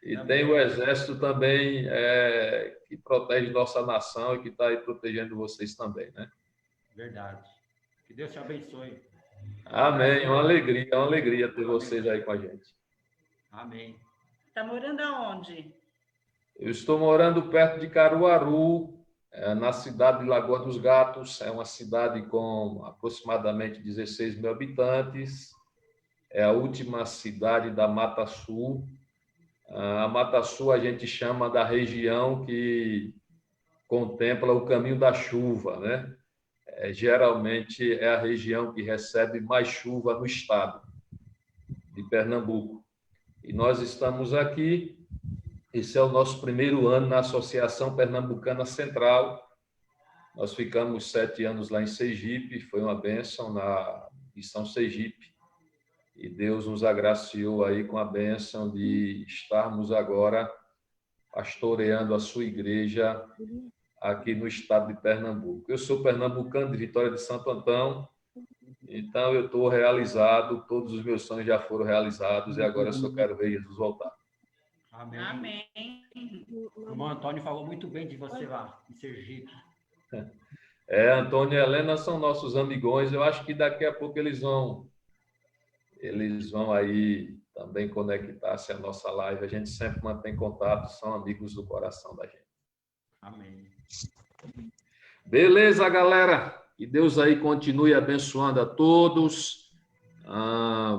E tem o Exército também, que protege nossa nação e que está aí protegendo vocês também, né? Verdade. Que Deus te abençoe. Amém. É uma alegria ter vocês aí com a gente. Amém. Está morando aonde? Eu estou morando perto de Caruaru, na cidade de Lagoa dos Gatos. É uma cidade com aproximadamente 16 mil habitantes. É a última cidade da Mata Sul. A Mata Sul a gente chama da região que contempla o caminho da chuva, né? Geralmente é a região que recebe mais chuva no estado de Pernambuco. E nós estamos aqui, esse é o nosso primeiro ano na Associação Pernambucana Central. Nós ficamos 7 anos lá em Sergipe, foi uma bênção na missão Sergipe. E Deus nos agraciou aí com a bênção de estarmos agora pastoreando a sua igreja aqui no estado de Pernambuco. Eu sou pernambucano de Vitória de Santo Antão, então eu estou realizado, todos os meus sonhos já foram realizados e agora eu só quero ver Jesus voltar. Amém. Amém. O irmão Antônio falou muito bem de você lá, em Sergipe. Antônio e Helena são nossos amigões, eu acho que daqui a pouco eles vão aí também conectar-se à nossa live. A gente sempre mantém contato, são amigos do coração da gente. Amém. Beleza, galera? Que Deus aí continue abençoando a todos.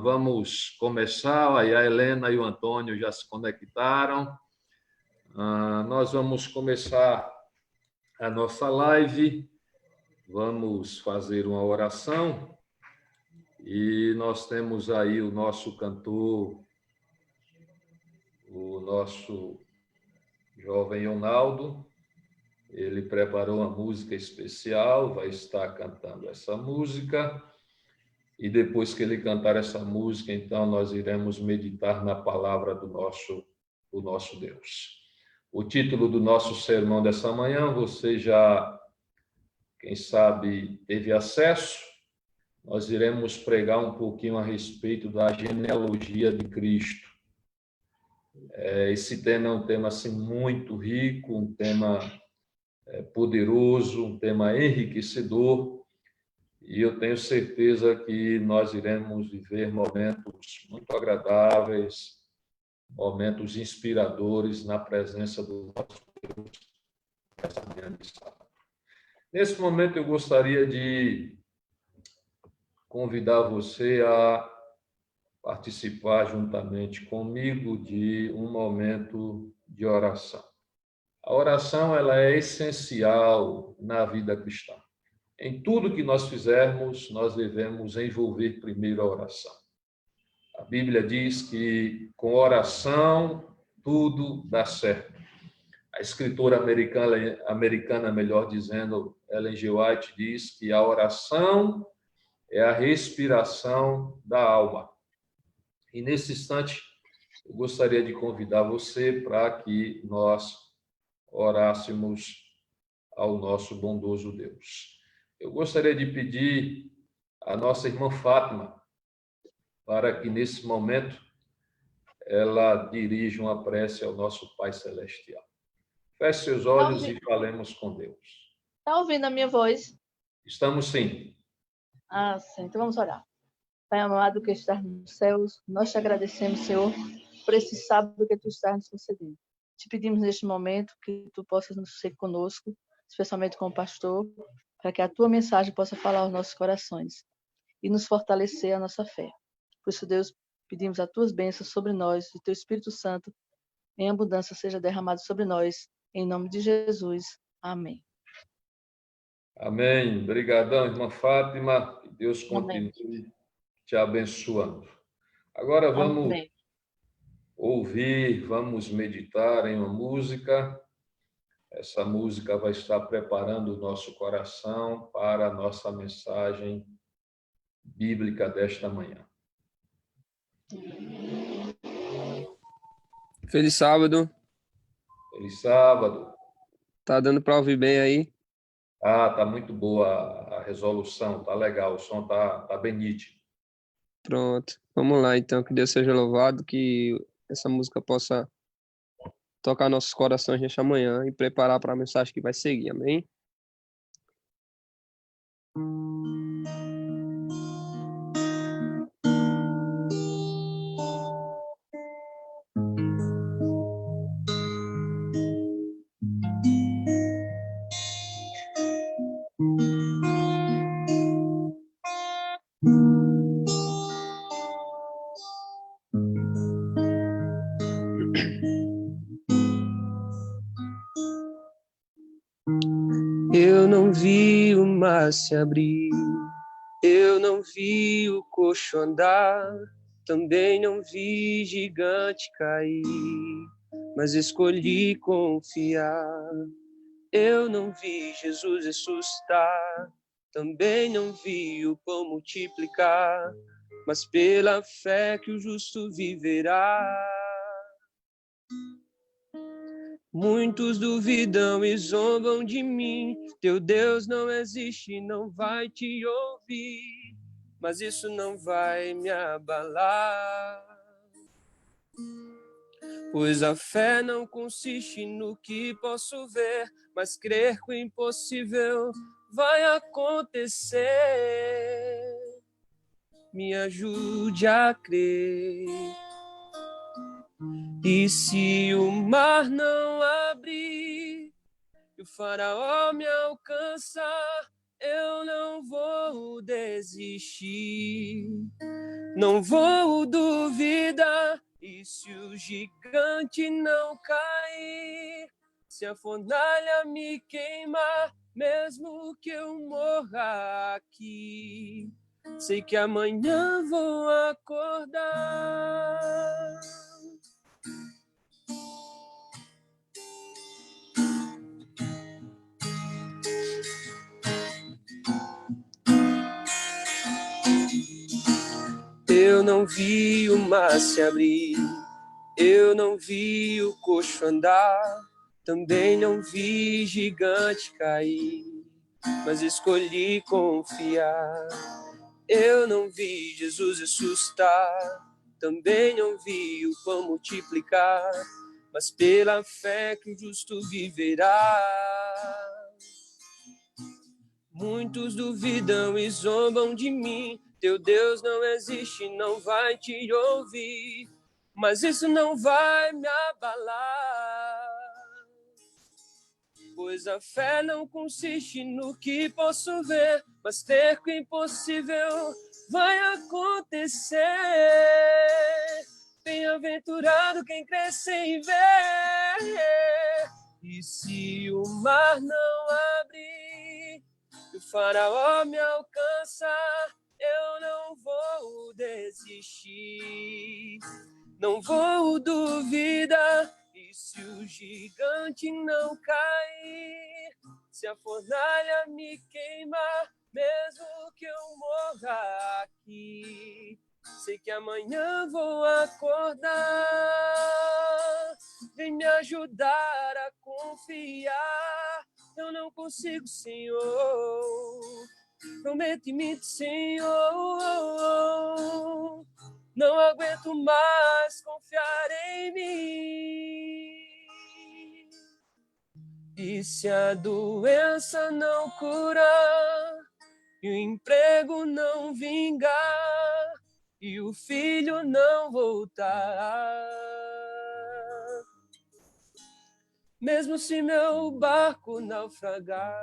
Vamos começar. Aí a Helena e o Antônio já se conectaram. Nós vamos começar a nossa live. Vamos fazer uma oração. E nós temos aí o nosso cantor, o nosso jovem Ronaldo. Ele preparou uma música especial, vai estar cantando essa música. E depois que ele cantar essa música, então nós iremos meditar na palavra do nosso Deus. O título do nosso sermão dessa manhã, você já, quem sabe, teve acesso. Nós iremos pregar um pouquinho a respeito da genealogia de Cristo. Esse tema é um tema assim, muito rico, um tema poderoso, um tema enriquecedor, e eu tenho certeza que nós iremos viver momentos muito agradáveis, momentos inspiradores na presença do nosso Deus nessa manhã de sábado. Nesse momento eu gostaria de convidar você a participar juntamente comigo de um momento de oração. A oração ela é essencial na vida cristã. Em tudo que nós fizermos, nós devemos envolver primeiro a oração. A Bíblia diz que com oração tudo dá certo. A escritora americana, melhor dizendo, Ellen G. White, diz que a oração é a respiração da alma. E nesse instante, eu gostaria de convidar você para que nós orássemos ao nosso bondoso Deus. Eu gostaria de pedir à nossa irmã Fátima para que, nesse momento, ela dirija uma prece ao nosso Pai Celestial. Feche seus olhos e falemos com Deus. Está ouvindo a minha voz? Estamos sim. Sim. Então vamos orar. Pai amado que estás nos céus, nós te agradecemos, Senhor, por esse sábado que tu estás nos concedendo. Te pedimos neste momento que tu possas nos ser conosco, especialmente com o pastor, para que a tua mensagem possa falar aos nossos corações e nos fortalecer a nossa fé. Por isso, Deus, pedimos as tuas bênçãos sobre nós e teu Espírito Santo em abundância seja derramado sobre nós, em nome de Jesus. Amém. Amém. Obrigadão, irmã Fátima. Que Deus continue te abençoando. Agora vamos ouvir, vamos meditar em uma música. Essa música vai estar preparando o nosso coração para a nossa mensagem bíblica desta manhã. Feliz sábado. Feliz sábado. Tá dando para ouvir bem aí? Tá muito boa a resolução, tá legal, o som tá bem nítido. Pronto. Vamos lá, então. Que Deus seja louvado, que essa música possa tocar nossos corações nesta manhã e preparar para a mensagem que vai seguir, amém? Eu não vi o mar se abrir, eu não vi o coxo andar, também não vi gigante cair, mas escolhi confiar. Eu não vi Jesus ressuscitar, também não vi o pão multiplicar, mas pela fé que o justo viverá. Muitos duvidam e zombam de mim, teu Deus não existe, não vai te ouvir, mas isso não vai me abalar. Pois a fé não consiste no que posso ver, mas crer que o impossível vai acontecer. Me ajude a crer. E se o mar não abrir e o faraó me alcançar, eu não vou desistir, não vou duvidar. E se o gigante não cair, se a fornalha me queimar, mesmo que eu morra aqui, sei que amanhã vou acordar. Eu não vi o mar se abrir, eu não vi o coxo andar, também não vi gigante cair, mas escolhi confiar. Eu não vi Jesus ressuscitar, também não vi o pão multiplicar, mas pela fé que o justo viverá. Muitos duvidam e zombam de mim, teu Deus não existe, não vai te ouvir, mas isso não vai me abalar. Pois a fé não consiste no que posso ver, mas ter que o impossível vai acontecer. Bem-aventurado quem crê sem ver. E se o mar não abrir, e o faraó me alcançar, eu não vou desistir, não vou duvidar. E se o gigante não cair, se a fornalha me queimar, mesmo que eu morra aqui, sei que amanhã vou acordar. Vem me ajudar a confiar. Eu não consigo, Senhor. Prometo e minto, Senhor. Não aguento mais confiar em mim. E se a doença não curar, e o emprego não vingar, e o filho não voltar, mesmo se meu barco naufragar,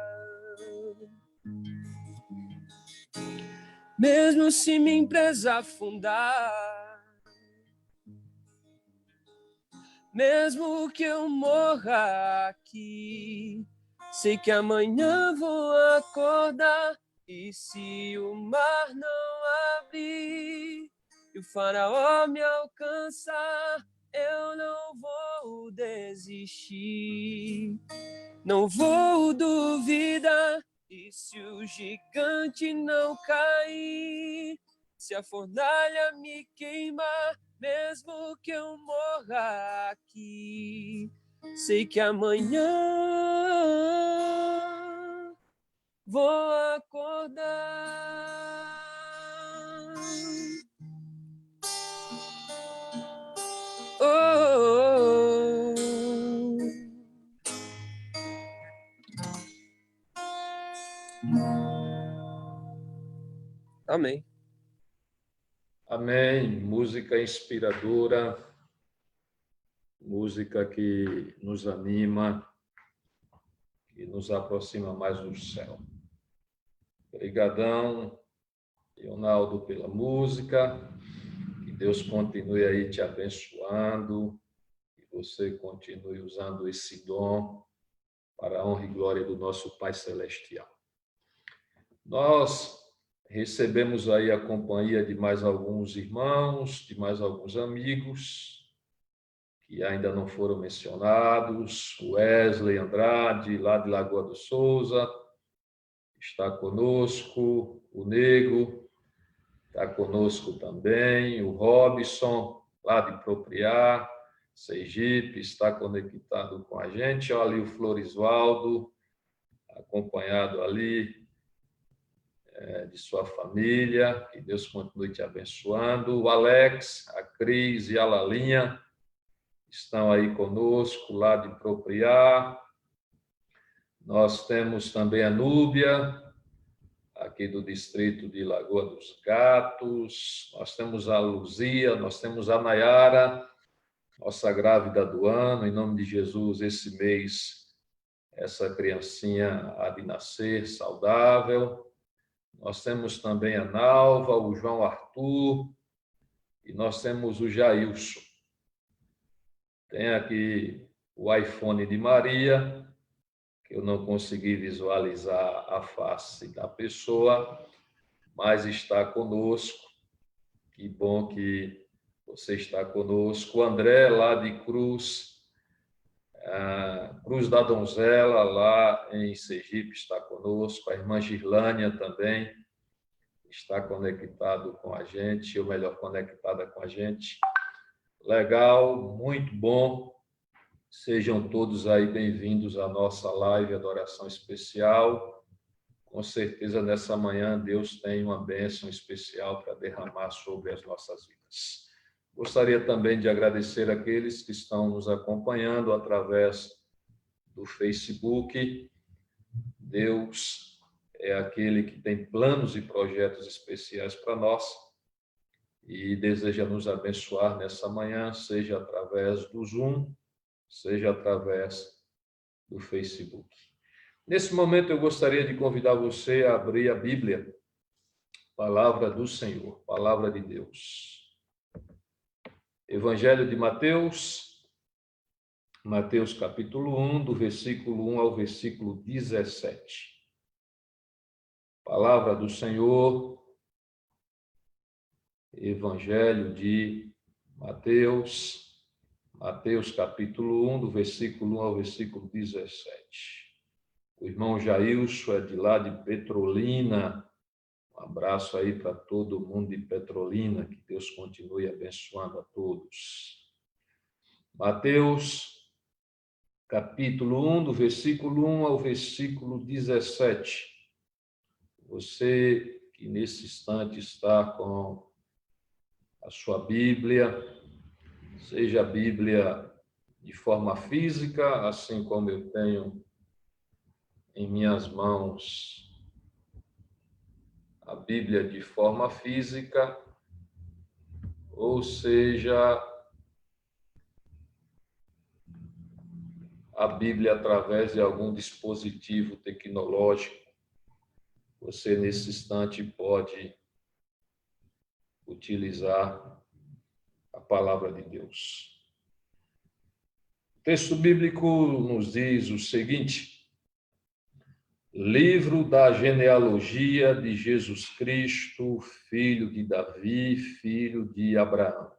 mesmo se minha empresa afundar, mesmo que eu morra aqui, sei que amanhã vou acordar. E se o mar não abrir e o faraó me alcançar, eu não vou desistir, não vou duvidar. E se o gigante não cair, se a fornalha me queimar, mesmo que eu morra aqui, sei que amanhã vou acordar. Oh, oh, oh. Amém. Amém. Música inspiradora, música que nos anima, que nos aproxima mais do céu. Obrigadão, Leonardo, pela música. Que Deus continue aí te abençoando, que você continue usando esse dom para a honra e glória do nosso Pai Celestial. Nós recebemos aí a companhia de mais alguns irmãos, de mais alguns amigos, que ainda não foram mencionados. Wesley Andrade, lá de Lagoa do Souza, está conosco. O Nego está conosco também. O Robson, lá de Propriá, Sergipe, está conectado com a gente. Olha ali o Florisvaldo, acompanhado ali de sua família. Que Deus continue te abençoando. O Alex, a Cris e a Lalinha estão aí conosco, lá de Propriá. Nós temos também a Núbia, aqui do distrito de Lagoa dos Gatos. Nós temos a Luzia, nós temos a Nayara, nossa grávida do ano. Em nome de Jesus, esse mês, essa criancinha há de nascer saudável. Nós temos também a Nalva, o João Arthur, e nós temos o Jailson. Tem aqui o iPhone de Maria, que eu não consegui visualizar a face da pessoa, mas está conosco. Que bom que você está conosco. O André, lá de Cruz da Donzela, lá em Sergipe, está conosco. A irmã Girlânia também está conectado com a gente, ou melhor, conectada com a gente. Legal, muito bom. Sejam todos aí bem-vindos à nossa live Adoração Especial. Com certeza, nessa manhã, Deus tem uma bênção especial para derramar sobre as nossas vidas. Gostaria também de agradecer aqueles que estão nos acompanhando através do Facebook. Deus é aquele que tem planos e projetos especiais para nós e deseja nos abençoar nessa manhã, seja através do Zoom, seja através do Facebook. Nesse momento, eu gostaria de convidar você a abrir a Bíblia, Palavra do Senhor, Palavra de Deus. Evangelho de Mateus, Mateus capítulo 1, do versículo 1 ao versículo 17. Palavra do Senhor, Evangelho de Mateus, Mateus capítulo 1, do versículo 1 ao versículo 17. O irmão Jailson é de lá de Petrolina. Um abraço aí para todo mundo de Petrolina, que Deus continue abençoando a todos. Mateus capítulo 1, do versículo 1 ao versículo 17. Você que nesse instante está com a sua Bíblia, seja a Bíblia de forma física, assim como eu tenho em minhas mãos a Bíblia de forma física, ou seja, a Bíblia através de algum dispositivo tecnológico. Você, nesse instante, pode utilizar a palavra de Deus. O texto bíblico nos diz o seguinte: livro da genealogia de Jesus Cristo, filho de Davi, filho de Abraão.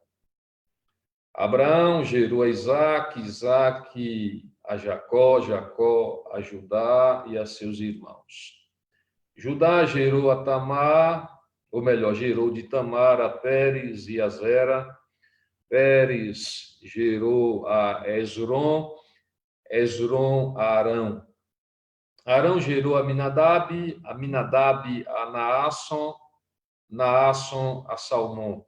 Abraão gerou a Isaque, Isaque a Jacó, Jacó a Judá e a seus irmãos. Judá gerou a Tamar, ou melhor, gerou de Tamar a Pérez e a Zera. Pérez gerou a Esrom, Esrom a Arão. Arão gerou a Aminadab, Aminadab a Naasson, Naasson a Salmão.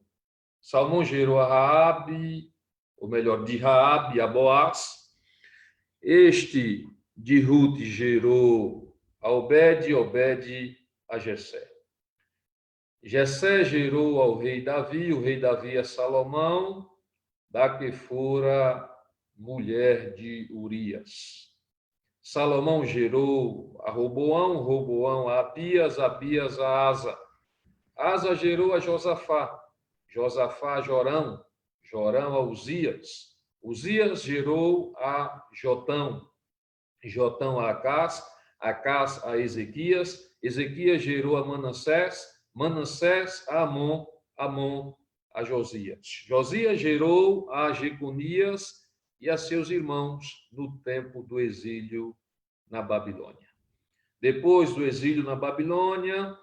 Salmão gerou a Raabe, ou melhor, de Raabe a Boaz. Este de Ruth gerou a Obed, Obed a Jessé. Jessé gerou ao rei Davi, o rei Davi a Salomão, da que fora mulher de Urias. Salomão gerou a Roboão, Roboão a Abias, Abias a Asa. Asa gerou a Josafá, Josafá a Jorão, Jorão a Uzias. Uzias gerou a Jotão, Jotão a Acás, Acás a Ezequias, Ezequias gerou a Manassés, Manassés a Amon, Amon a Josias. Josias gerou a Jeconias e a seus irmãos no tempo do exílio na Babilônia. Depois do exílio na Babilônia,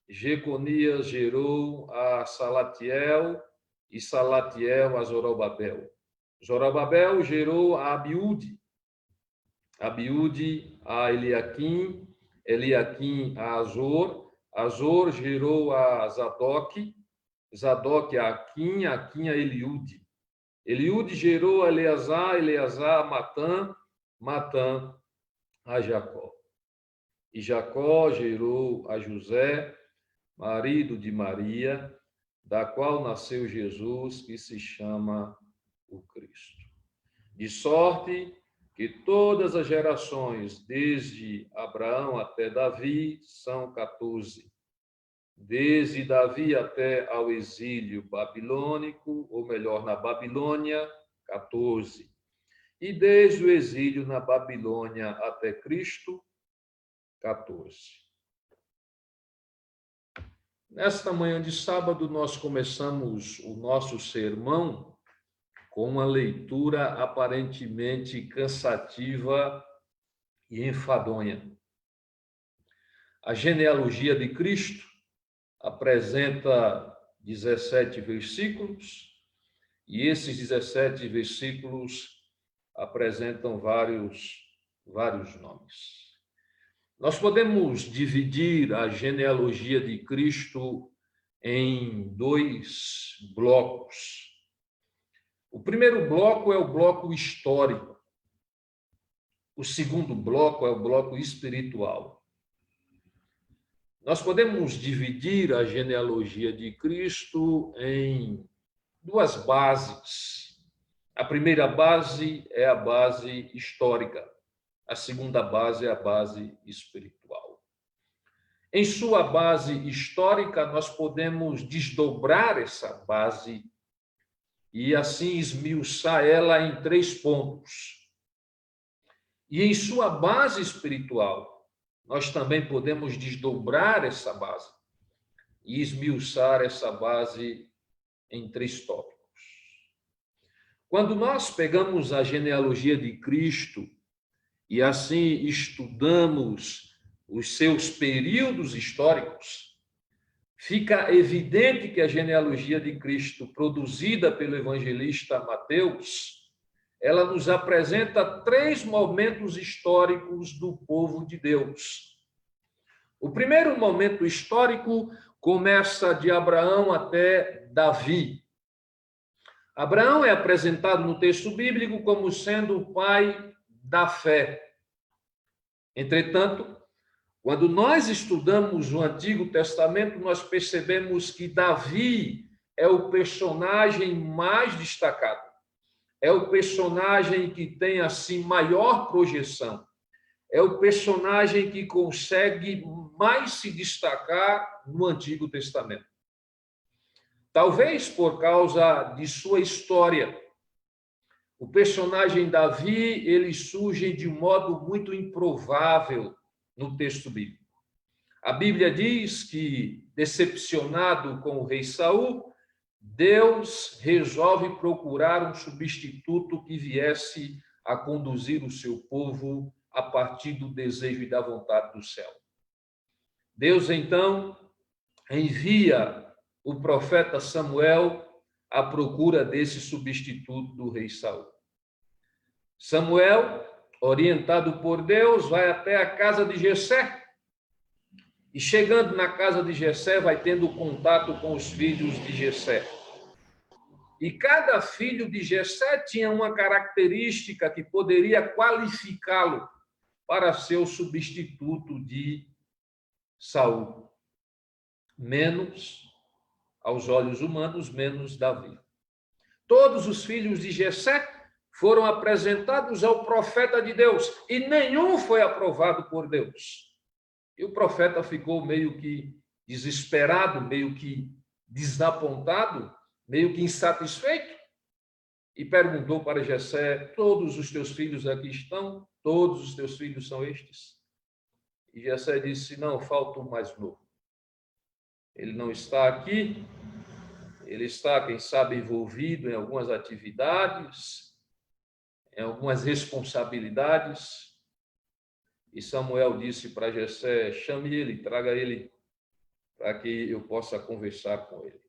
Jeconias gerou a Salatiel e Salatiel a Zorobabel. Zorobabel gerou a Abiúde, Abiúde a Eliaquim, Eliaquim a Azor, Azor gerou a Zadok, Zadok a Aquim, Aquim a Eliúde. Eliúde gerou a Eleazar, Eleazar a Matã, Matã a Jacó. E Jacó gerou a José, marido de Maria, da qual nasceu Jesus, que se chama o Cristo. De sorte que todas as gerações, desde Abraão até Davi, são 14. Desde Davi até ao exílio babilônico, ou melhor, na Babilônia, 14. E desde o exílio na Babilônia até Cristo, 14. Nesta manhã de sábado, nós começamos o nosso sermão com uma leitura aparentemente cansativa e enfadonha. A genealogia de Cristo apresenta 17 versículos, e esses 17 versículos apresentam vários nomes. Nós podemos dividir a genealogia de Cristo em 2 blocos. O primeiro bloco é o bloco histórico. O segundo bloco é o bloco espiritual. Nós podemos dividir a genealogia de Cristo em 2 bases. A primeira base é a base histórica. A segunda base é a base espiritual. Em sua base histórica, nós podemos desdobrar essa base e assim esmiuçar ela em 3 pontos. E em sua base espiritual, nós também podemos desdobrar essa base e esmiuçar essa base em 3 tópicos. Quando nós pegamos a genealogia de Cristo e assim estudamos os seus períodos históricos, fica evidente que a genealogia de Cristo, produzida pelo evangelista Mateus, ela nos apresenta 3 momentos históricos do povo de Deus. O primeiro momento histórico começa de Abraão até Davi. Abraão é apresentado no texto bíblico como sendo o pai da fé. Entretanto, quando nós estudamos o Antigo Testamento, nós percebemos que Davi é o personagem mais destacado. É o personagem que tem, assim, maior projeção. É o personagem que consegue mais se destacar no Antigo Testamento. Talvez por causa de sua história. O personagem Davi, ele surge de um modo muito improvável no texto bíblico. A Bíblia diz que, decepcionado com o rei Saul, Deus resolve procurar um substituto que viesse a conduzir o seu povo a partir do desejo e da vontade do céu. Deus, então, envia o profeta Samuel à procura desse substituto do rei Saul. Samuel, orientado por Deus, vai até a casa de Jessé. E chegando na casa de Jessé, vai tendo contato com os filhos de Jessé. E cada filho de Jessé tinha uma característica que poderia qualificá-lo para ser o substituto de Saul. Menos, aos olhos humanos, menos Davi. Todos os filhos de Jessé foram apresentados ao profeta de Deus e nenhum foi aprovado por Deus. E o profeta ficou meio que desesperado, meio que desapontado, meio que insatisfeito e perguntou para Jessé: todos os teus filhos aqui estão? Todos os teus filhos são estes? E Jessé disse: não, falta o mais novo. Ele não está aqui, ele está, quem sabe, envolvido em algumas atividades, em algumas responsabilidades. E Samuel disse para Jessé: chame ele, traga ele, para que eu possa conversar com ele.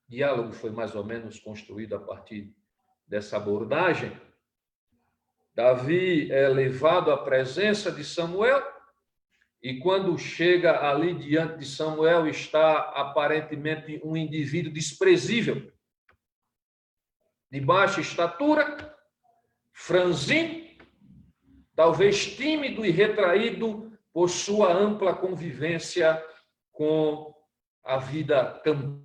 O diálogo foi mais ou menos construído a partir dessa abordagem. Davi é levado à presença de Samuel, e quando chega ali diante de Samuel, está aparentemente um indivíduo desprezível, de baixa estatura, franzino, talvez tímido e retraído por sua ampla convivência com a vida campestre.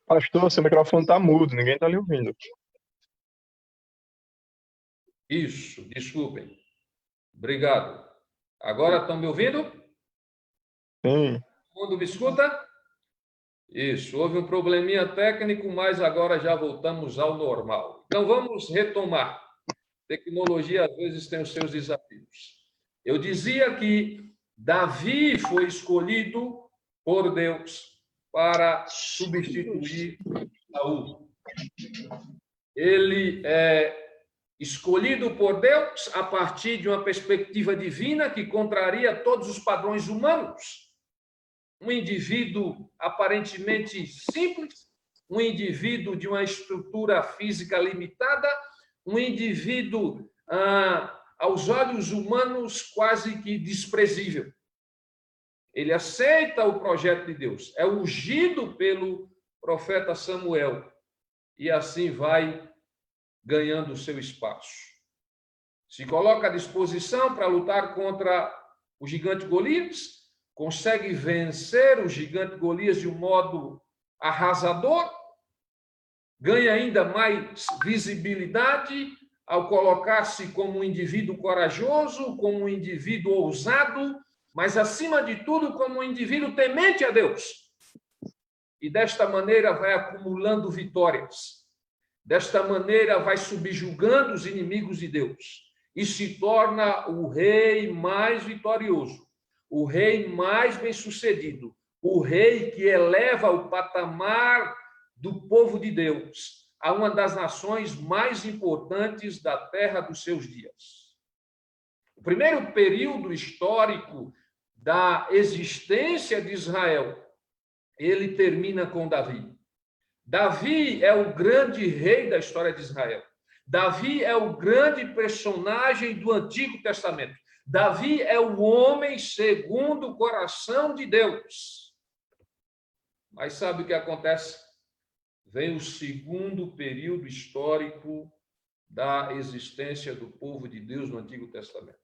Pastor, seu microfone está mudo, ninguém está lhe ouvindo. Isso, desculpem. Obrigado. Agora estão me ouvindo? Sim. Todo mundo me escuta? Isso, houve um probleminha técnico, mas agora já voltamos ao normal. Então, vamos retomar. Tecnologia, às vezes, tem os seus desafios. Eu dizia que Davi foi escolhido por Deus para substituir Saul. Ele é escolhido por Deus a partir de uma perspectiva divina que contraria todos os padrões humanos. Um indivíduo aparentemente simples, um indivíduo de uma estrutura física limitada, um indivíduo, aos olhos humanos, quase que desprezível. Ele aceita o projeto de Deus, é ungido pelo profeta Samuel, e assim vai ganhando o seu espaço. Se coloca à disposição para lutar contra o gigante Golias, consegue vencer o gigante Golias de um modo arrasador, ganha ainda mais visibilidade, ao colocar-se como um indivíduo corajoso, como um indivíduo ousado, mas, acima de tudo, como um indivíduo temente a Deus. E, desta maneira, vai acumulando vitórias. Desta maneira, vai subjugando os inimigos de Deus e se torna o rei mais vitorioso, o rei mais bem-sucedido, o rei que eleva o patamar do povo de Deus a uma das nações mais importantes da terra dos seus dias. O primeiro período histórico da existência de Israel, ele termina com Davi. Davi é o grande rei da história de Israel. Davi é o grande personagem do Antigo Testamento. Davi é o homem segundo o coração de Deus. Mas sabe o que acontece? Vem o segundo período histórico da existência do povo de Deus no Antigo Testamento.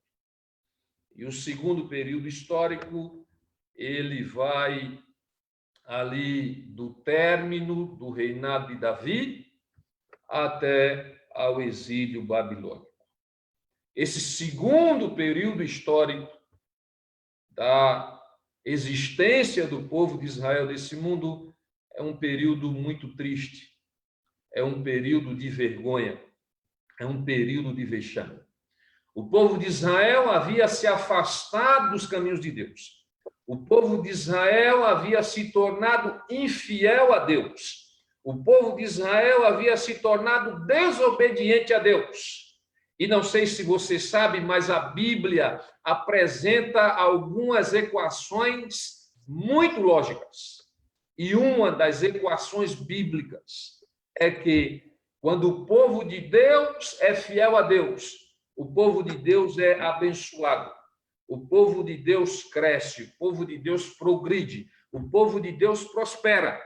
E o segundo período histórico, ele vai ali do término do reinado de Davi até ao exílio babilônico. Esse segundo período histórico da existência do povo de Israel nesse mundo é um período muito triste, é um período de vergonha, é um período de vexame. O povo de Israel havia se afastado dos caminhos de Deus. O povo de Israel havia se tornado infiel a Deus. O povo de Israel havia se tornado desobediente a Deus. E não sei se você sabe, mas a Bíblia apresenta algumas equações muito lógicas. E uma das equações bíblicas é que quando o povo de Deus é fiel a Deus, o povo de Deus é abençoado. O povo de Deus cresce, o povo de Deus progride, o povo de Deus prospera.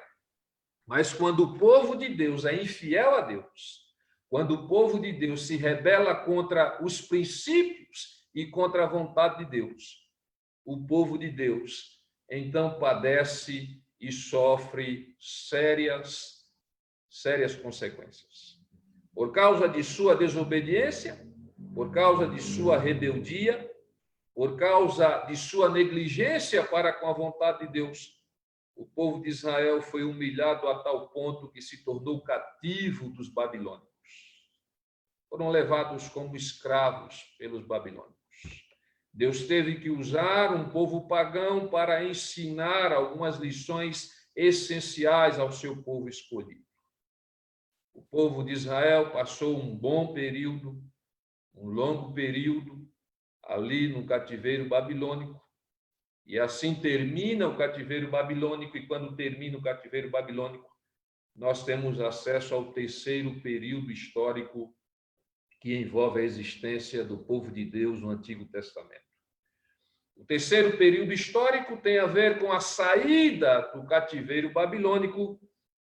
Mas quando o povo de Deus é infiel a Deus, quando o povo de Deus se rebela contra os princípios e contra a vontade de Deus, o povo de Deus então padece e sofre sérias consequências. Por causa de sua desobediência, por causa de sua rebeldia, por causa de sua negligência para com a vontade de Deus, o povo de Israel foi humilhado a tal ponto que se tornou cativo dos babilônicos. Foram levados como escravos pelos babilônicos. Deus teve que usar um povo pagão para ensinar algumas lições essenciais ao seu povo escolhido. O povo de Israel passou um bom período, um longo período, ali no cativeiro babilônico, e assim termina o cativeiro babilônico, e quando termina o cativeiro babilônico, nós temos acesso ao terceiro período histórico que envolve a existência do povo de Deus no Antigo Testamento. O terceiro período histórico tem a ver com a saída do cativeiro babilônico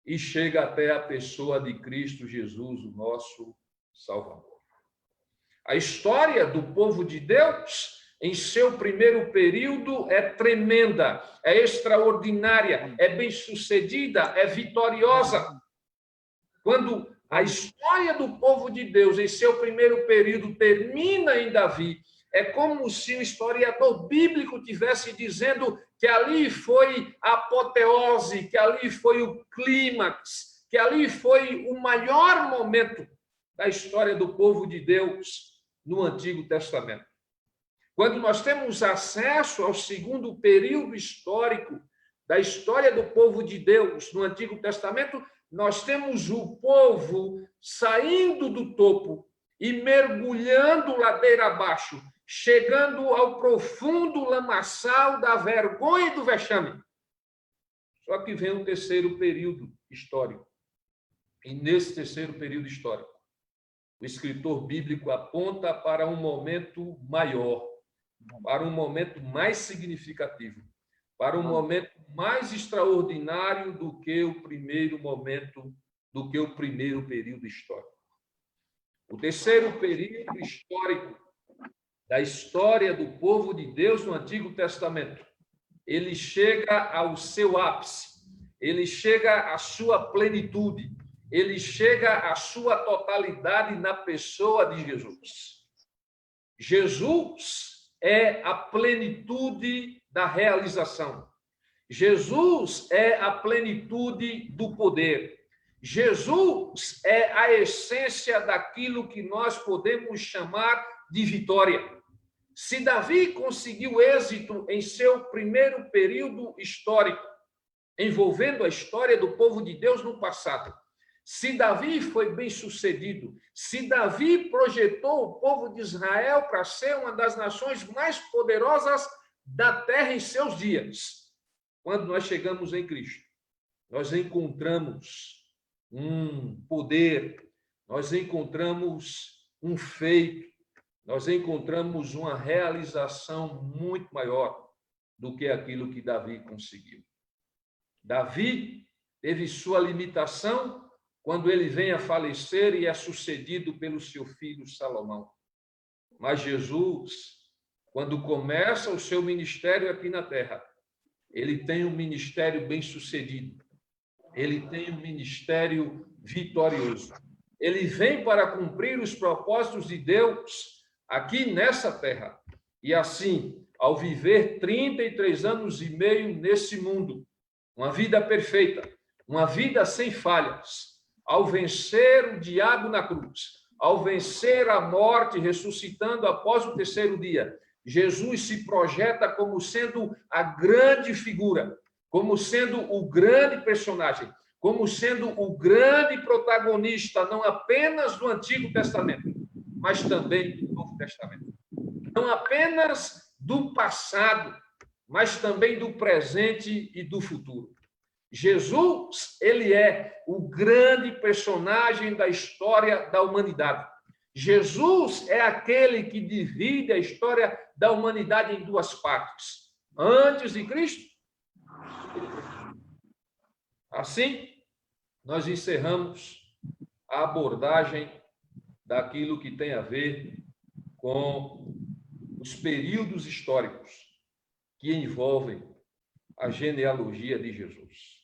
e chega até a pessoa de Cristo Jesus, o nosso Salvador. A história do povo de Deus, em seu primeiro período, é tremenda, é extraordinária, é bem-sucedida, é vitoriosa. Quando a história do povo de Deus, em seu primeiro período, termina em Davi, é como se o historiador bíblico tivesse dizendo que ali foi a apoteose, que ali foi o clímax, que ali foi o maior momento da história do povo de Deus no Antigo Testamento. Quando nós temos acesso ao segundo período histórico da história do povo de Deus no Antigo Testamento, nós temos o povo saindo do topo e mergulhando ladeira abaixo, chegando ao profundo lamaçal da vergonha e do vexame. Só que vem um terceiro período histórico. E nesse terceiro período histórico, o escritor bíblico aponta para um momento maior, para um momento mais significativo, para um momento mais extraordinário do que o primeiro momento, do que o primeiro período histórico. O terceiro período histórico da história do povo de Deus no Antigo Testamento, ele chega ao seu ápice, ele chega à sua plenitude, ele chega à sua totalidade na pessoa de Jesus. Jesus é a plenitude da realização. Jesus é a plenitude do poder. Jesus é a essência daquilo que nós podemos chamar de vitória. Se Davi conseguiu êxito em seu primeiro período histórico, envolvendo a história do povo de Deus no passado, se Davi foi bem-sucedido, se Davi projetou o povo de Israel para ser uma das nações mais poderosas da terra em seus dias, quando nós chegamos em Cristo, nós encontramos um poder, nós encontramos um feito, nós encontramos uma realização muito maior do que aquilo que Davi conseguiu. Davi teve sua limitação quando ele vem a falecer e é sucedido pelo seu filho Salomão. Mas Jesus, quando começa o seu ministério aqui na terra, ele tem um ministério bem-sucedido. Ele tem um ministério vitorioso. Ele vem para cumprir os propósitos de Deus aqui nessa terra. E assim, ao viver 33 anos e meio nesse mundo, uma vida perfeita, uma vida sem falhas, ao vencer o diabo na cruz, ao vencer a morte, ressuscitando após o terceiro dia, Jesus se projeta como sendo a grande figura, como sendo o grande personagem, como sendo o grande protagonista, não apenas do Antigo Testamento, mas também do Novo Testamento. Não apenas do passado, mas também do presente e do futuro. Jesus, ele é o grande personagem da história da humanidade. Jesus é aquele que divide a história da humanidade em duas partes. Antes de Cristo. Assim, nós encerramos a abordagem daquilo que tem a ver com os períodos históricos que envolvem a genealogia de Jesus.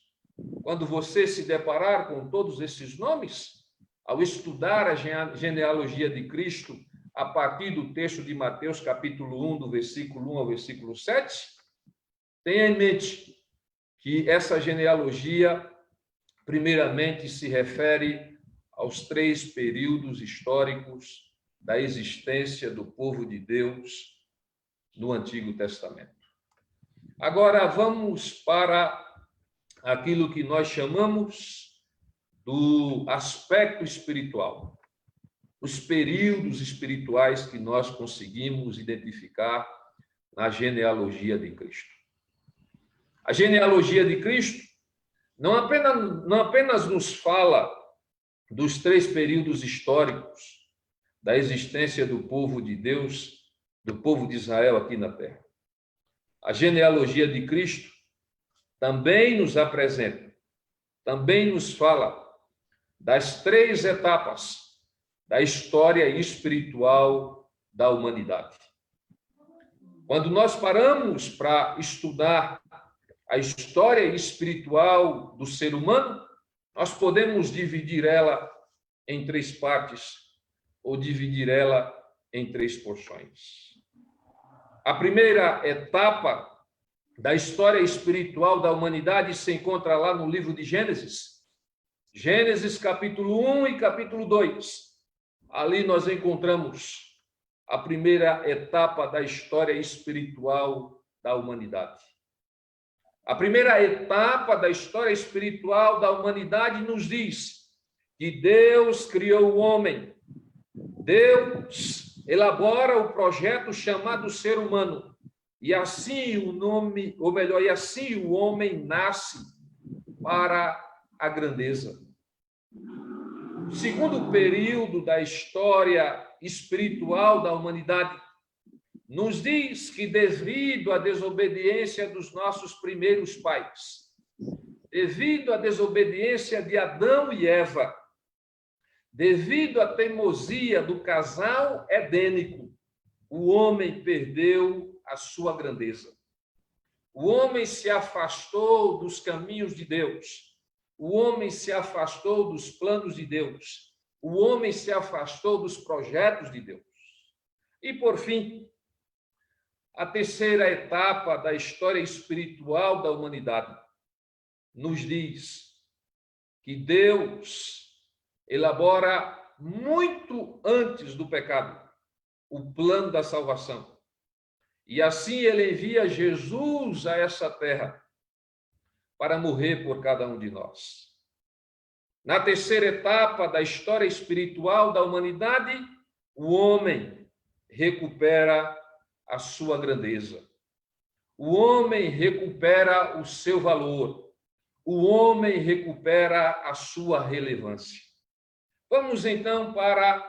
Quando você se deparar com todos esses nomes, ao estudar a genealogia de Cristo, a partir do texto de Mateus, capítulo 1, do versículo 1 ao versículo 7, tenha em mente que essa genealogia, primeiramente, se refere aos 3 períodos históricos da existência do povo de Deus no Antigo Testamento. Agora, vamos para aquilo que nós chamamos do aspecto espiritual, os períodos espirituais que nós conseguimos identificar na genealogia de Cristo. A genealogia de Cristo não apenas nos fala dos 3 períodos históricos da existência do povo de Deus, do povo de Israel aqui na terra. A genealogia de Cristo também nos apresenta, também nos fala das 3 etapas da história espiritual da humanidade. Quando nós paramos para estudar a história espiritual do ser humano, nós podemos dividir ela em 3 partes ou dividir ela em 3 porções. A primeira etapa da história espiritual da humanidade se encontra lá no livro de Gênesis. Gênesis capítulo 1 e capítulo 2. Ali nós encontramos a primeira etapa da história espiritual da humanidade. A primeira etapa da história espiritual da humanidade nos diz que Deus criou o homem. Deus elabora o projeto chamado ser humano. E assim o homem nasce para a grandeza. O segundo período da história espiritual da humanidade nos diz que, devido à desobediência dos nossos primeiros pais, devido à desobediência de Adão e Eva, devido à teimosia do casal edênico, o homem perdeu a sua grandeza. O homem se afastou dos caminhos de Deus. o homem se afastou dos planos de Deus. O homem se afastou dos projetos de Deus. E, por fim, a terceira etapa da história espiritual da humanidade nos diz que Deus elabora muito antes do pecado o plano da salvação. E assim ele envia Jesus a essa terra para morrer por cada um de nós. Na terceira etapa da história espiritual da humanidade, o homem recupera a sua grandeza. O homem recupera o seu valor. O homem recupera a sua relevância. Vamos então para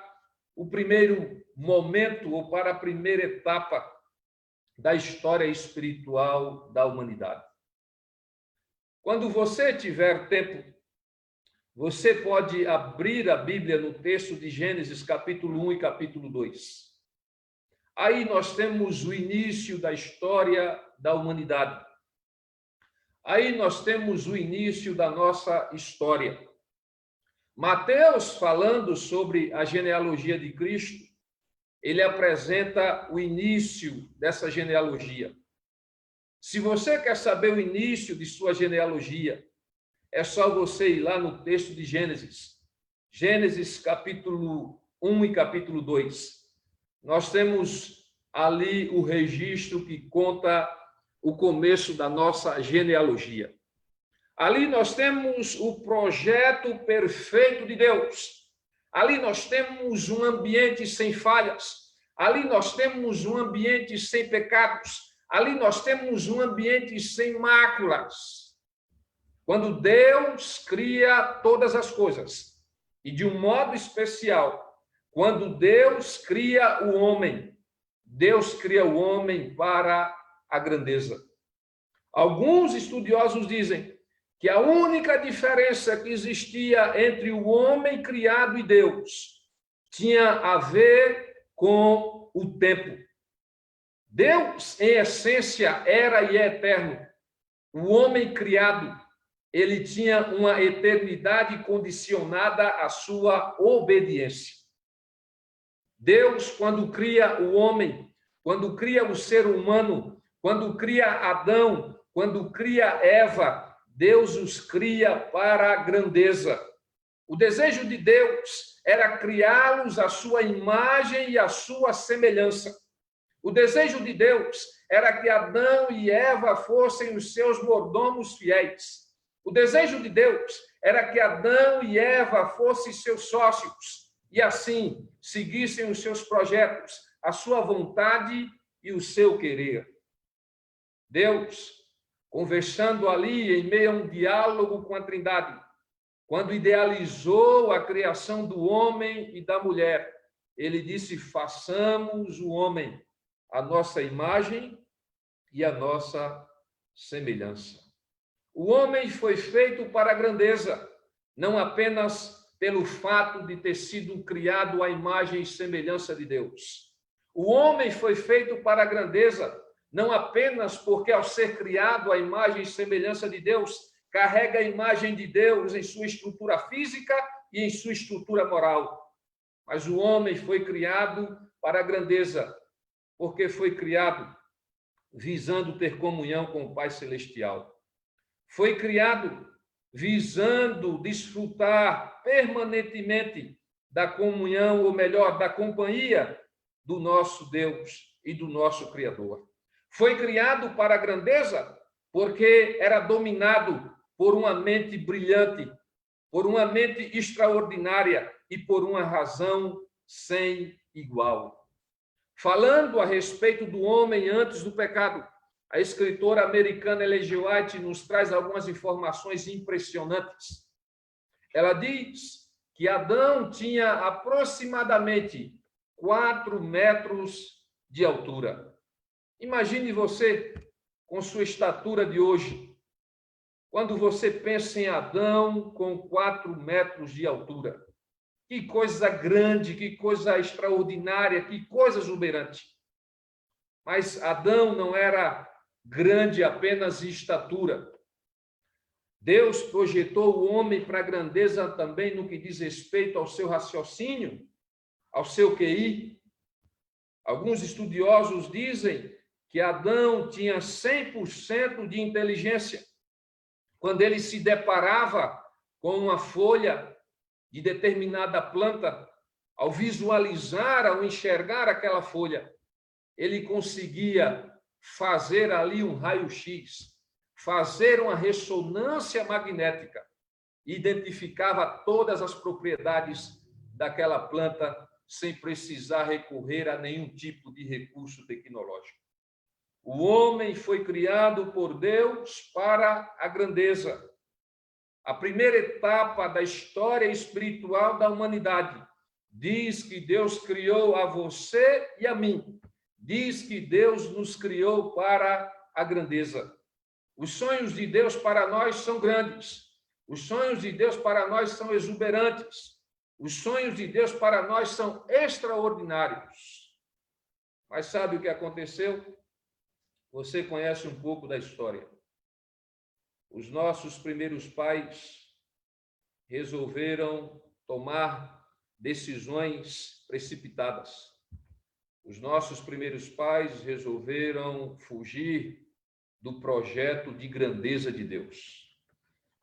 o primeiro momento, ou para a primeira etapa da história espiritual da humanidade. Quando você tiver tempo, você pode abrir a Bíblia no texto de Gênesis, capítulo 1 e capítulo 2. Aí nós temos o início da história da humanidade. Aí nós temos o início da nossa história. Mateus, falando sobre a genealogia de Cristo, ele apresenta o início dessa genealogia. Se você quer saber o início de sua genealogia, é só você ir lá no texto de Gênesis. Gênesis, capítulo 1 e capítulo 2. Nós temos ali o registro que conta o começo da nossa genealogia. Ali nós temos o projeto perfeito de Deus. Ali nós temos um ambiente sem falhas. Ali nós temos um ambiente sem pecados. Ali nós temos um ambiente sem máculas. Quando Deus cria todas as coisas, e de um modo especial, quando Deus cria o homem, Deus cria o homem para a grandeza. Alguns estudiosos dizem que a única diferença que existia entre o homem criado e Deus tinha a ver com o tempo. Deus, em essência, era e é eterno. O homem criado, ele tinha uma eternidade condicionada à sua obediência. Deus, quando cria o homem, quando cria o ser humano, quando cria Adão, quando cria Eva, Deus os cria para a grandeza. O desejo de Deus era criá-los à sua imagem e à sua semelhança. O desejo de Deus era que Adão e Eva fossem os seus mordomos fiéis. O desejo de Deus era que Adão e Eva fossem seus sócios e assim seguissem os seus projetos, a sua vontade e o seu querer. Deus, conversando ali em meio a um diálogo com a Trindade, quando idealizou a criação do homem e da mulher, ele disse: façamos o homem a nossa imagem e a nossa semelhança. O homem foi feito para a grandeza, não apenas pelo fato de ter sido criado à imagem e semelhança de Deus. O homem foi feito para a grandeza, não apenas porque, ao ser criado à imagem e semelhança de Deus, carrega a imagem de Deus em sua estrutura física e em sua estrutura moral. Mas o homem foi criado para a grandeza, porque foi criado visando ter comunhão com o Pai Celestial. Foi criado visando desfrutar permanentemente da comunhão, ou melhor, da companhia do nosso Deus e do nosso Criador. Foi criado para a grandeza porque era dominado por uma mente brilhante, por uma mente extraordinária e por uma razão sem igual. Falando a respeito do homem antes do pecado, a escritora americana Ellen G. White nos traz algumas informações impressionantes. Ela diz que Adão tinha aproximadamente 4 metros de altura. Imagine você com sua estatura de hoje, quando você pensa em Adão com 4 metros de altura. Que coisa grande, que coisa extraordinária, que coisa exuberante. Mas Adão não era grande apenas em estatura. Deus projetou o homem para a grandeza também no que diz respeito ao seu raciocínio, ao seu QI. Alguns estudiosos dizem que Adão tinha 100% de inteligência. Quando ele se deparava com uma folha de determinada planta, ao visualizar, ao enxergar aquela folha, ele conseguia fazer ali um raio-x, fazer uma ressonância magnética, identificava todas as propriedades daquela planta sem precisar recorrer a nenhum tipo de recurso tecnológico. O homem foi criado por Deus para a grandeza. A primeira etapa da história espiritual da humanidade diz que Deus criou a você e a mim. Diz que Deus nos criou para a grandeza. Os sonhos de Deus para nós são grandes. Os sonhos de Deus para nós são exuberantes. Os sonhos de Deus para nós são extraordinários. Mas sabe o que aconteceu? Você conhece um pouco da história. Os nossos primeiros pais resolveram tomar decisões precipitadas. Os nossos primeiros pais resolveram fugir do projeto de grandeza de Deus.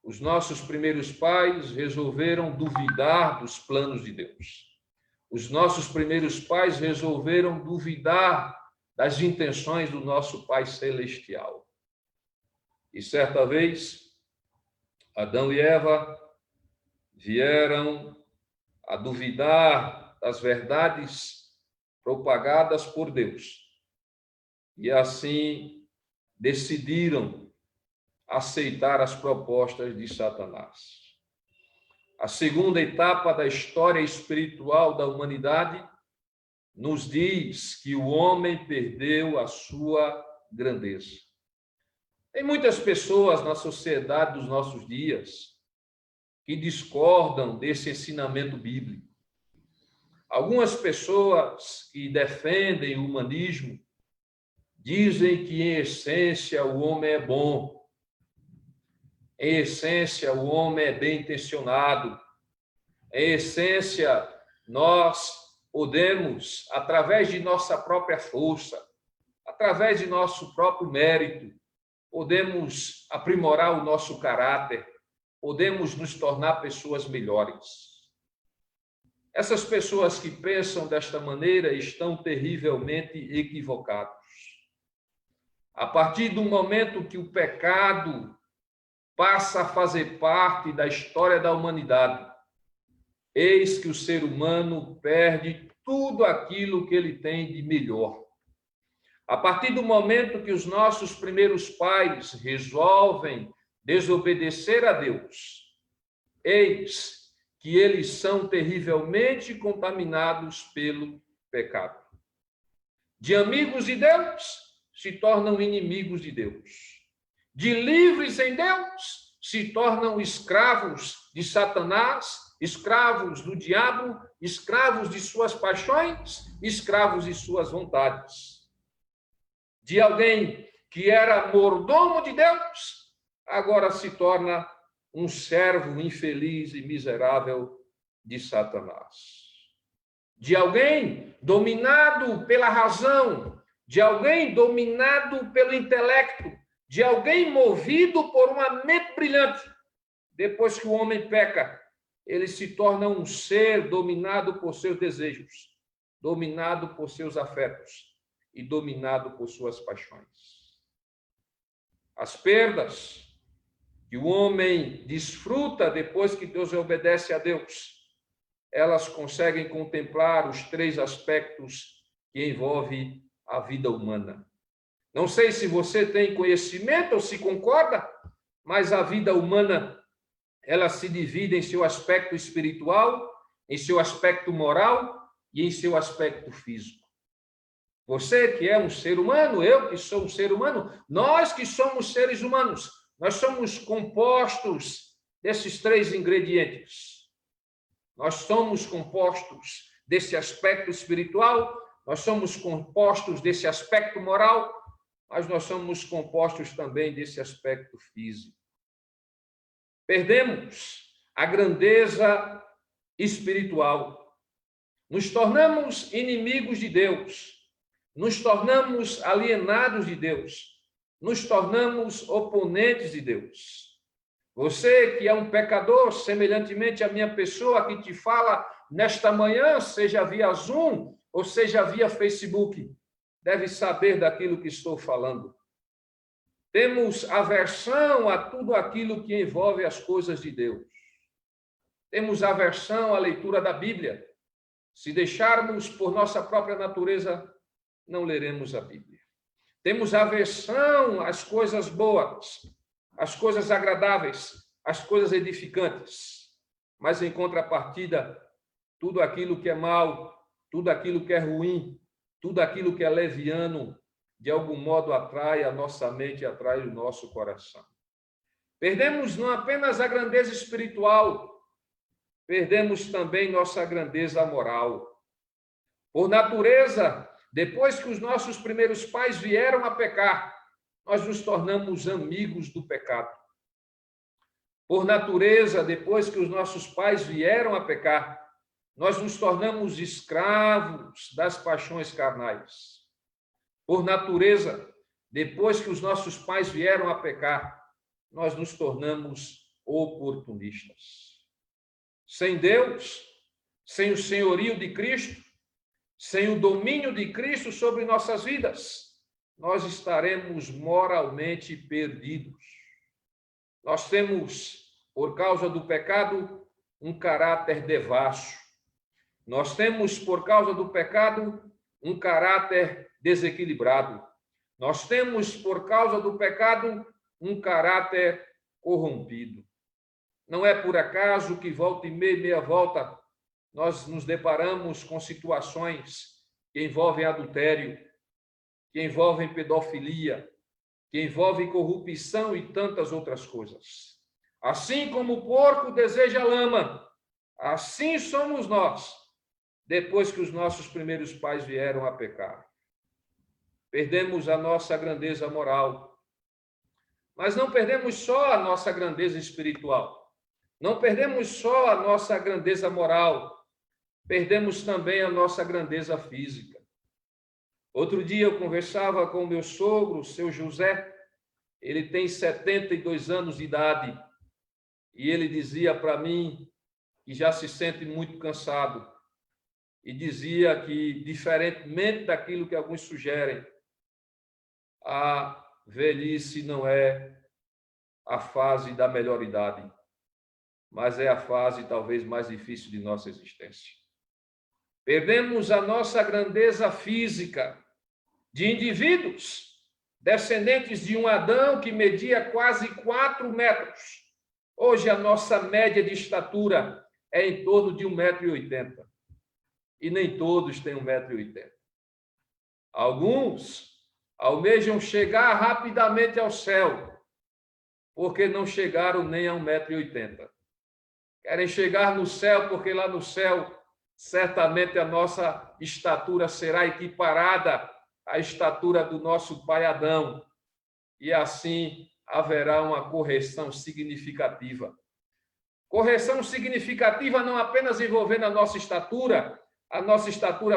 Os nossos primeiros pais resolveram duvidar dos planos de Deus. Os nossos primeiros pais resolveram duvidar das intenções do nosso Pai Celestial. E certa vez, Adão e Eva vieram a duvidar das verdades propagadas por Deus. E assim decidiram aceitar as propostas de Satanás. A segunda etapa da história espiritual da humanidade nos diz que o homem perdeu a sua grandeza. Tem muitas pessoas na sociedade dos nossos dias que discordam desse ensinamento bíblico. Algumas pessoas que defendem o humanismo dizem que, em essência, o homem é bom. Em essência, o homem é bem intencionado. Em essência, nós podemos, através de nossa própria força, através de nosso próprio mérito, podemos aprimorar o nosso caráter, podemos nos tornar pessoas melhores. Essas pessoas que pensam desta maneira estão terrivelmente equivocados. A partir do momento que o pecado passa a fazer parte da história da humanidade, eis que o ser humano perde tudo aquilo que ele tem de melhor. A partir do momento que os nossos primeiros pais resolvem desobedecer a Deus, eis que eles são terrivelmente contaminados pelo pecado. De amigos de Deus, se tornam inimigos de Deus. De livres em Deus, se tornam escravos de Satanás, escravos do diabo, escravos de suas paixões, escravos de suas vontades. De alguém que era mordomo de Deus, agora se torna um servo infeliz e miserável de Satanás. De alguém dominado pela razão, de alguém dominado pelo intelecto, de alguém movido por uma mente brilhante. Depois que o homem peca, ele se torna um ser dominado por seus desejos, dominado por seus afetos e dominado por suas paixões. As perdas que o homem desfruta depois que Deus obedece a Deus, elas conseguem contemplar os três aspectos que envolvem a vida humana. Não sei se você tem conhecimento ou se concorda, mas a vida humana, ela se divide em seu aspecto espiritual, em seu aspecto moral e em seu aspecto físico. Você que é um ser humano, eu que sou um ser humano, nós que somos seres humanos, nós somos compostos desses três ingredientes. Nós somos compostos desse aspecto espiritual, nós somos compostos desse aspecto moral, mas nós somos compostos também desse aspecto físico. Perdemos a grandeza espiritual. Nos tornamos inimigos de Deus. Nos tornamos alienados de Deus. Nos tornamos oponentes de Deus. Você que é um pecador, semelhantemente à minha pessoa que te fala nesta manhã, seja via Zoom ou seja via Facebook, deve saber daquilo que estou falando. Temos aversão a tudo aquilo que envolve as coisas de Deus. Temos aversão à leitura da Bíblia. Se deixarmos por nossa própria natureza, não leremos a Bíblia. Temos aversão às coisas boas, às coisas agradáveis, às coisas edificantes. Mas, em contrapartida, tudo aquilo que é mal, tudo aquilo que é ruim, tudo aquilo que é leviano, de algum modo atrai a nossa mente e atrai o nosso coração. Perdemos não apenas a grandeza espiritual, perdemos também nossa grandeza moral. Por natureza, depois que os nossos primeiros pais vieram a pecar, nós nos tornamos amigos do pecado. Por natureza, depois que os nossos pais vieram a pecar, nós nos tornamos escravos das paixões carnais. Por natureza, depois que os nossos pais vieram a pecar, nós nos tornamos oportunistas. Sem Deus, sem o senhorio de Cristo, sem o domínio de Cristo sobre nossas vidas, nós estaremos moralmente perdidos. Nós temos, por causa do pecado, um caráter devasso. Nós temos, por causa do pecado, um caráter desequilibrado. Nós temos, por causa do pecado, um caráter corrompido. Não é por acaso que volta e meia volta nós nos deparamos com situações que envolvem adultério, que envolvem pedofilia, que envolvem corrupção e tantas outras coisas. Assim como o porco deseja lama, assim somos nós, depois que os nossos primeiros pais vieram a pecar. Perdemos a nossa grandeza moral, mas não perdemos só a nossa grandeza espiritual, não perdemos só a nossa grandeza moral, perdemos também a nossa grandeza física. Outro dia eu conversava com o meu sogro, o seu José, ele tem 72 anos de idade, e ele dizia para mim que já se sente muito cansado, e dizia que, diferentemente daquilo que alguns sugerem, a velhice não é a fase da melhor idade, mas é a fase talvez mais difícil de nossa existência. Perdemos a nossa grandeza física de indivíduos descendentes de um Adão que media quase 4 metros. Hoje a nossa média de estatura é em torno de 1,80 m. E nem todos têm 1,80 m. Alguns almejam chegar rapidamente ao céu, porque não chegaram nem a 1,80 m. Querem chegar no céu, porque lá no céu, certamente a nossa estatura será equiparada à estatura do nosso pai Adão, e assim haverá uma correção significativa. Correção significativa não apenas envolvendo a nossa estatura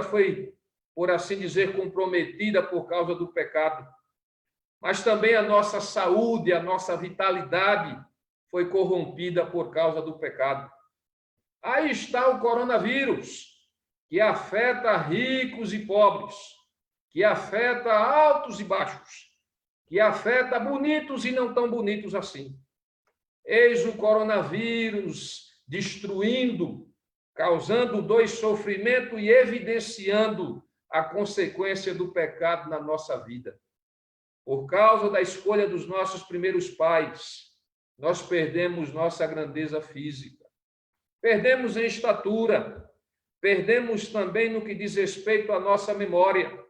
foi, por assim dizer, comprometida por causa do pecado, mas também a nossa saúde, a nossa vitalidade foi corrompida por causa do pecado. Aí está o coronavírus, que afeta ricos e pobres, que afeta altos e baixos, que afeta bonitos e não tão bonitos assim. Eis o coronavírus destruindo, causando dor e sofrimento e evidenciando a consequência do pecado na nossa vida. Por causa da escolha dos nossos primeiros pais, nós perdemos nossa grandeza física. Perdemos em estatura, perdemos também no que diz respeito à nossa memória.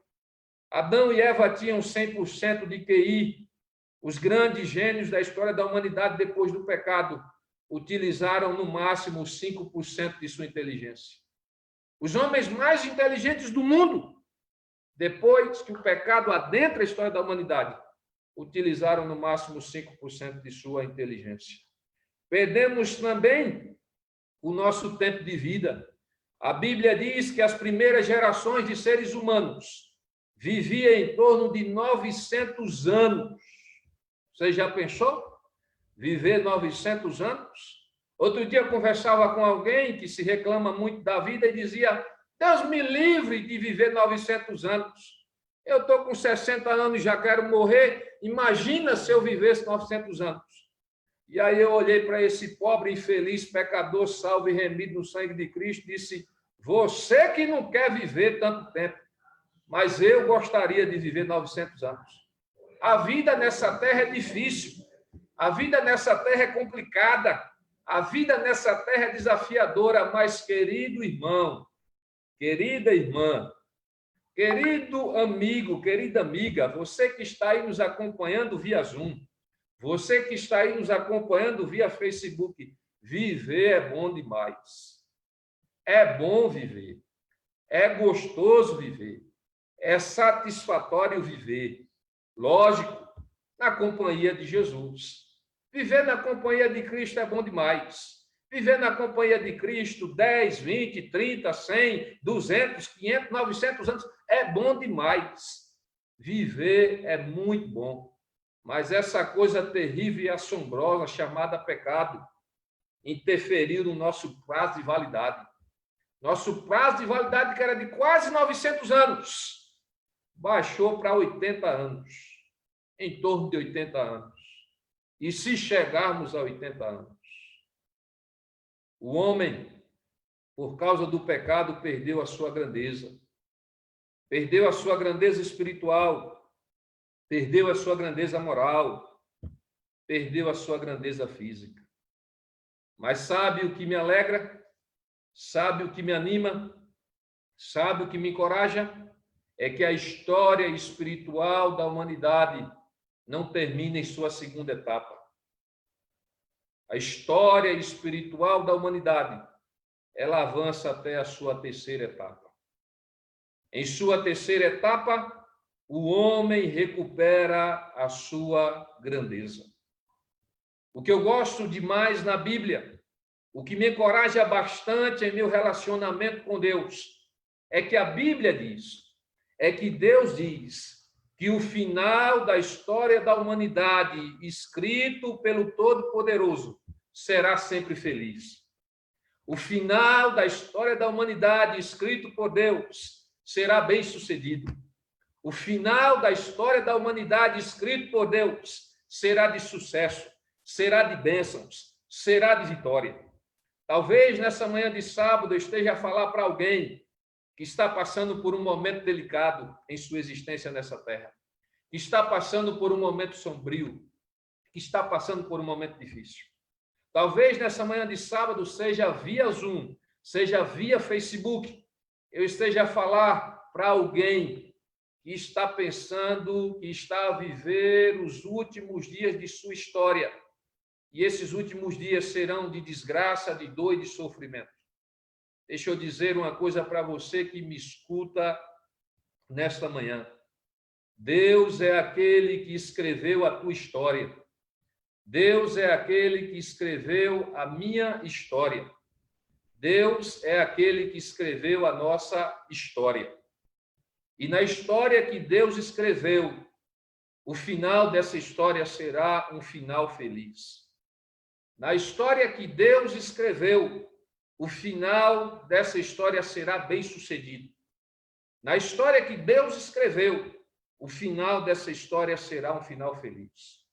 Adão e Eva tinham 100% de QI. Os grandes gênios da história da humanidade, depois do pecado, utilizaram no máximo 5% de sua inteligência. Os homens mais inteligentes do mundo, depois que o pecado adentra a história da humanidade, utilizaram no máximo 5% de sua inteligência. perdemos também o nosso tempo de vida. A Bíblia diz que as primeiras gerações de seres humanos viviam em torno de 900 anos. Você já pensou? Viver 900 anos? Outro dia eu conversava com alguém que se reclama muito da vida e dizia: Deus me livre de viver 900 anos. Eu estou com 60 anos e já quero morrer. Imagina se eu vivesse 900 anos. E aí eu olhei para esse pobre, infeliz, pecador, salvo e remido no sangue de Cristo, e disse: você que não quer viver tanto tempo, mas eu gostaria de viver 900 anos. A vida nessa terra é difícil. A vida nessa terra é complicada. A vida nessa terra é desafiadora, mas, querido irmão, querida irmã, querido amigo, querida amiga, você que está aí nos acompanhando via Zoom, você que está aí nos acompanhando via Facebook, viver é bom demais. É bom viver. É gostoso viver. É satisfatório viver. Lógico, na companhia de Jesus. Viver na companhia de Cristo é bom demais. Viver na companhia de Cristo 10, 20, 30, 100, 200, 500, 900 anos é bom demais. Viver é muito bom. Mas essa coisa terrível e assombrosa chamada pecado interferiu no nosso prazo de validade. Nosso prazo de validade, que era de quase 900 anos, baixou para 80 anos, em torno de 80 anos. E se chegarmos a 80 anos, o homem, por causa do pecado, perdeu a sua grandeza. Perdeu a sua grandeza espiritual, perdeu a sua grandeza moral, perdeu a sua grandeza física. Mas sabe o que me alegra? Sabe o que me anima? Sabe o que me encoraja? É que a história espiritual da humanidade não termina em sua segunda etapa. A história espiritual da humanidade, ela avança até a sua terceira etapa. Em sua terceira etapa, o homem recupera a sua grandeza. O que eu gosto demais na Bíblia, o que me encoraja bastante em meu relacionamento com Deus, é que a Bíblia diz, é que Deus diz que o final da história da humanidade, escrito pelo Todo-Poderoso, será sempre feliz. O final da história da humanidade, escrito por Deus, será bem-sucedido. O final da história da humanidade, escrito por Deus, será de sucesso, será de bênçãos, será de vitória. Talvez nessa manhã de sábado eu esteja a falar para alguém que está passando por um momento delicado em sua existência nessa terra, que está passando por um momento sombrio, que está passando por um momento difícil. Talvez nessa manhã de sábado, seja via Zoom, seja via Facebook, eu esteja a falar para alguém que está pensando, que está a viver os últimos dias de sua história. E esses últimos dias serão de desgraça, de dor e de sofrimento. Deixa eu dizer uma coisa para você que me escuta nesta manhã. Deus é aquele que escreveu a tua história. Deus é aquele que escreveu a minha história. Deus é aquele que escreveu a nossa história. E na história que Deus escreveu, o final dessa história será um final feliz. Na história que Deus escreveu, o final dessa história será bem-sucedido. Na história que Deus escreveu, o final dessa história será um final feliz.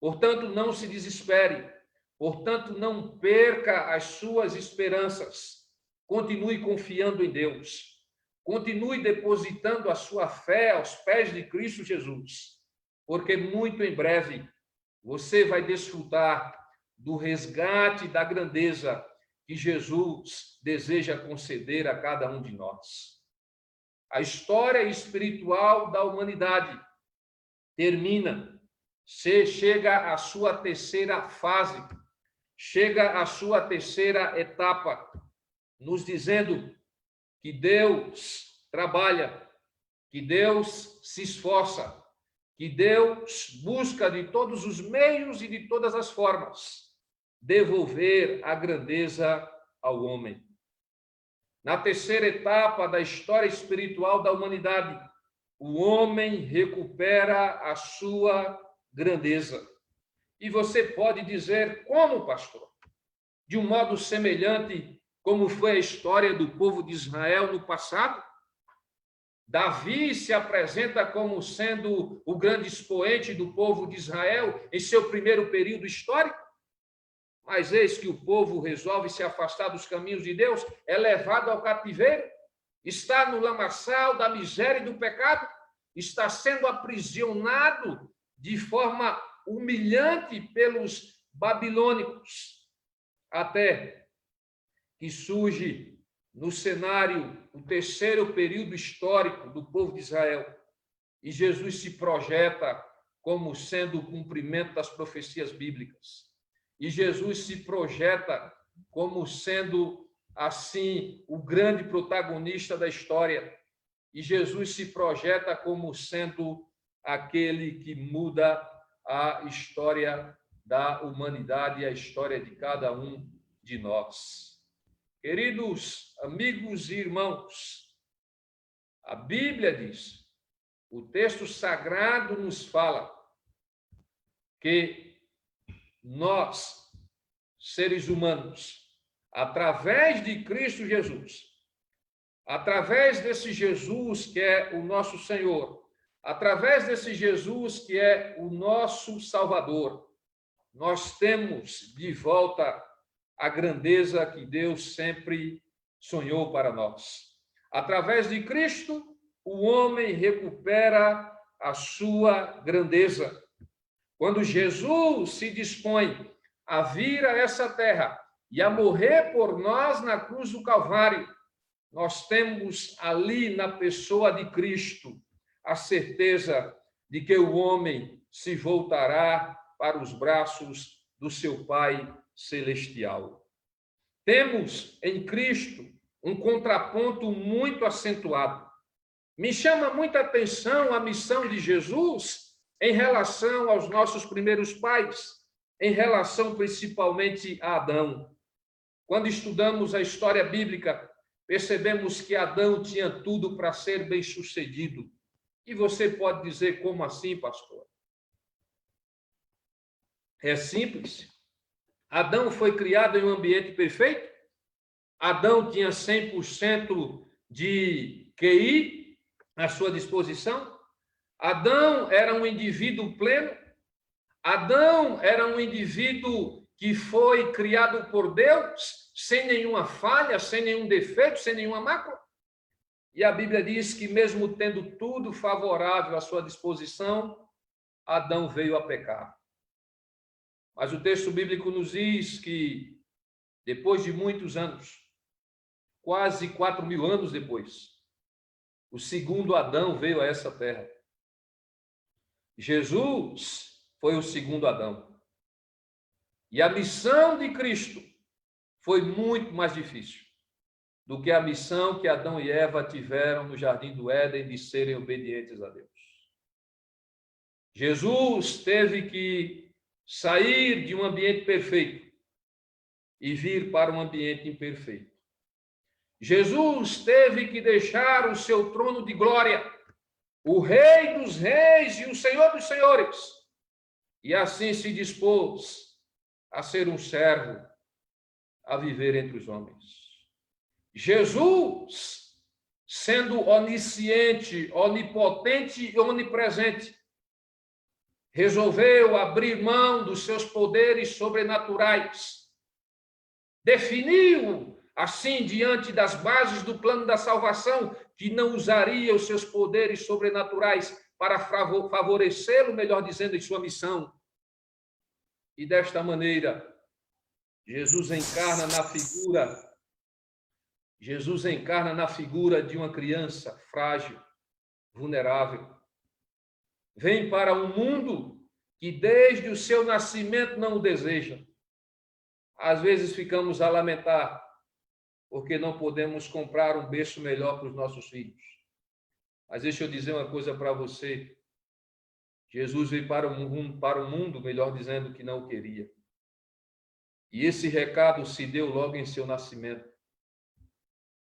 Portanto, não se desespere. Portanto, não perca as suas esperanças. Continue confiando em Deus. Continue depositando a sua fé aos pés de Cristo Jesus. Porque muito em breve você vai desfrutar do resgate da grandeza que Jesus deseja conceder a cada um de nós. A história espiritual da humanidade termina, chega à sua terceira fase, chega à sua terceira etapa, nos dizendo que Deus trabalha, que Deus se esforça, que Deus busca de todos os meios e de todas as formas devolver a grandeza ao homem. Na terceira etapa da história espiritual da humanidade, o homem recupera a sua grandeza. E você pode dizer, como, pastor? De um modo semelhante como foi a história do povo de Israel no passado? Davi se apresenta como sendo o grande expoente do povo de Israel em seu primeiro período histórico? Mas eis que o povo resolve se afastar dos caminhos de Deus, é levado ao cativeiro, está no lamaçal da miséria e do pecado, está sendo aprisionado de forma humilhante pelos babilônicos, até que surge no cenário o terceiro período histórico do povo de Israel, e Jesus se projeta como sendo o cumprimento das profecias bíblicas. E Jesus se projeta como sendo, assim, o grande protagonista da história. E Jesus se projeta como sendo aquele que muda a história da humanidade e a história de cada um de nós. Queridos amigos e irmãos, a Bíblia diz, o texto sagrado nos fala que nós, seres humanos, através de Cristo Jesus, através desse Jesus que é o nosso Senhor, através desse Jesus que é o nosso Salvador, nós temos de volta a grandeza que Deus sempre sonhou para nós. Através de Cristo, o homem recupera a sua grandeza. Quando Jesus se dispõe a vir a essa terra e a morrer por nós na cruz do Calvário, nós temos ali na pessoa de Cristo a certeza de que o homem se voltará para os braços do seu Pai celestial. Temos em Cristo um contraponto muito acentuado. Me chama muita atenção a missão de Jesus em relação aos nossos primeiros pais, em relação principalmente a Adão. Quando estudamos a história bíblica, percebemos que Adão tinha tudo para ser bem-sucedido. E você pode dizer, como assim, pastor? É simples. Adão foi criado em um ambiente perfeito? Adão tinha 100% de QI à sua disposição? Adão era um indivíduo pleno? Adão era um indivíduo que foi criado por Deus, sem nenhuma falha, sem nenhum defeito, sem nenhuma mácula? E a Bíblia diz que mesmo tendo tudo favorável à sua disposição, Adão veio a pecar. Mas o texto bíblico nos diz que, depois de muitos anos, quase 4.000 anos depois, o segundo Adão veio a essa terra. Jesus foi o segundo Adão. E a missão de Cristo foi muito mais difícil do que a missão que Adão e Eva tiveram no Jardim do Éden de serem obedientes a Deus. Jesus teve que sair de um ambiente perfeito e vir para um ambiente imperfeito. Jesus teve que deixar o seu trono de glória, o Rei dos Reis e o Senhor dos Senhores, e assim se dispôs a ser um servo, a viver entre os homens. Jesus, sendo onisciente, onipotente e onipresente, resolveu abrir mão dos seus poderes sobrenaturais, definiu, assim, diante das bases do plano da salvação, que não usaria os seus poderes sobrenaturais para favorecê-lo, melhor dizendo, em sua missão. E desta maneira, Jesus encarna na figura de uma criança frágil, vulnerável. Vem para um mundo que desde o seu nascimento não o deseja. Às vezes ficamos a lamentar porque não podemos comprar um berço melhor para os nossos filhos. Mas deixa eu dizer uma coisa para você. Jesus veio para o mundo, melhor dizendo, que não o queria. E esse recado se deu logo em seu nascimento.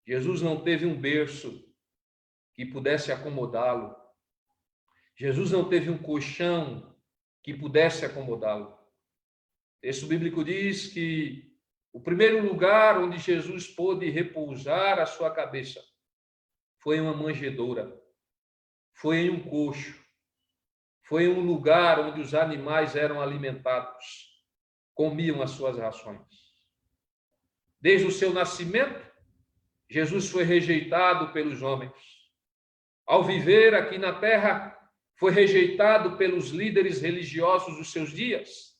Jesus não teve um berço que pudesse acomodá-lo. Jesus não teve um colchão que pudesse acomodá-lo. O texto bíblico diz que o primeiro lugar onde Jesus pôde repousar a sua cabeça foi em uma manjedoura, foi em um coxo, foi em um lugar onde os animais eram alimentados, comiam as suas rações. Desde o seu nascimento, Jesus foi rejeitado pelos homens. Ao viver aqui na terra, foi rejeitado pelos líderes religiosos dos seus dias.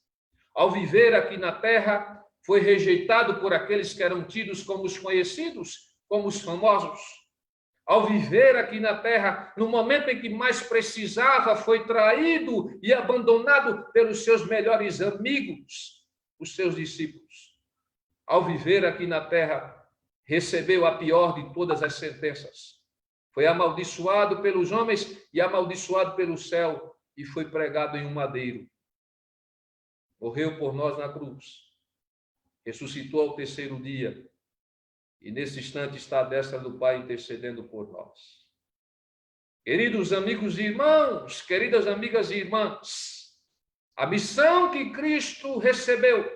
Ao viver aqui na terra, foi rejeitado por aqueles que eram tidos como os conhecidos, como os famosos. Ao viver aqui na terra, no momento em que mais precisava, foi traído e abandonado pelos seus melhores amigos, os seus discípulos. Ao viver aqui na terra, recebeu a pior de todas as sentenças. Foi amaldiçoado pelos homens e amaldiçoado pelo céu e foi pregado em um madeiro. Morreu por nós na cruz. Ressuscitou ao terceiro dia. E nesse instante está à destra do Pai intercedendo por nós. Queridos amigos e irmãos, queridas amigas e irmãs, a missão que Cristo recebeu,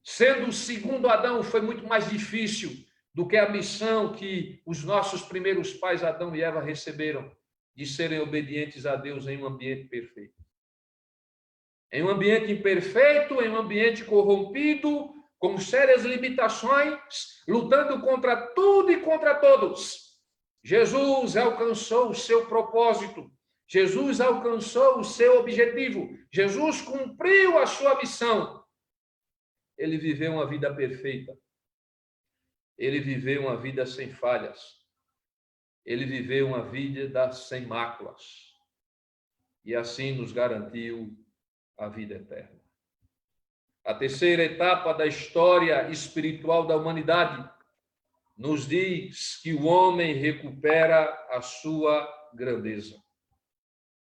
sendo o segundo Adão, foi muito mais difícil do que a missão que os nossos primeiros pais, Adão e Eva, receberam, de serem obedientes a Deus em um ambiente perfeito. Em um ambiente imperfeito, em um ambiente corrompido, com sérias limitações, lutando contra tudo e contra todos. Jesus alcançou o seu propósito. Jesus alcançou o seu objetivo. Jesus cumpriu a sua missão. Ele viveu uma vida perfeita. Ele viveu uma vida sem falhas. Ele viveu uma vida sem máculas. E assim nos garantiu a vida eterna. A terceira etapa da história espiritual da humanidade nos diz que o homem recupera a sua grandeza.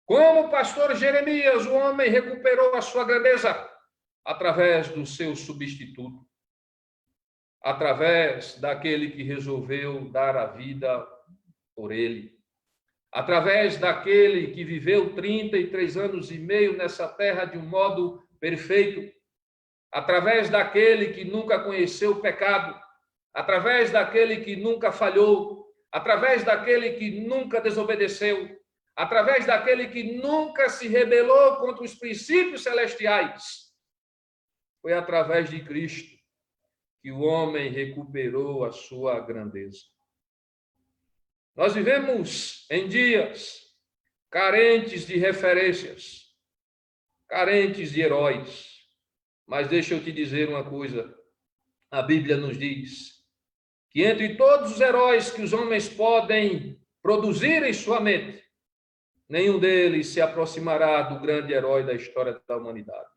Como o pastor Jeremias, o homem recuperou a sua grandeza através do seu substituto, através daquele que resolveu dar a vida por ele, através daquele que viveu 33 anos e meio nessa terra de um modo perfeito, através daquele que nunca conheceu o pecado, através daquele que nunca falhou, através daquele que nunca desobedeceu, através daquele que nunca se rebelou contra os princípios celestiais. Foi através de Cristo que o homem recuperou a sua grandeza. Nós vivemos em dias carentes de referências, carentes de heróis. Mas deixa eu te dizer uma coisa. A Bíblia nos diz que entre todos os heróis que os homens podem produzir em sua mente, nenhum deles se aproximará do grande herói da história da humanidade.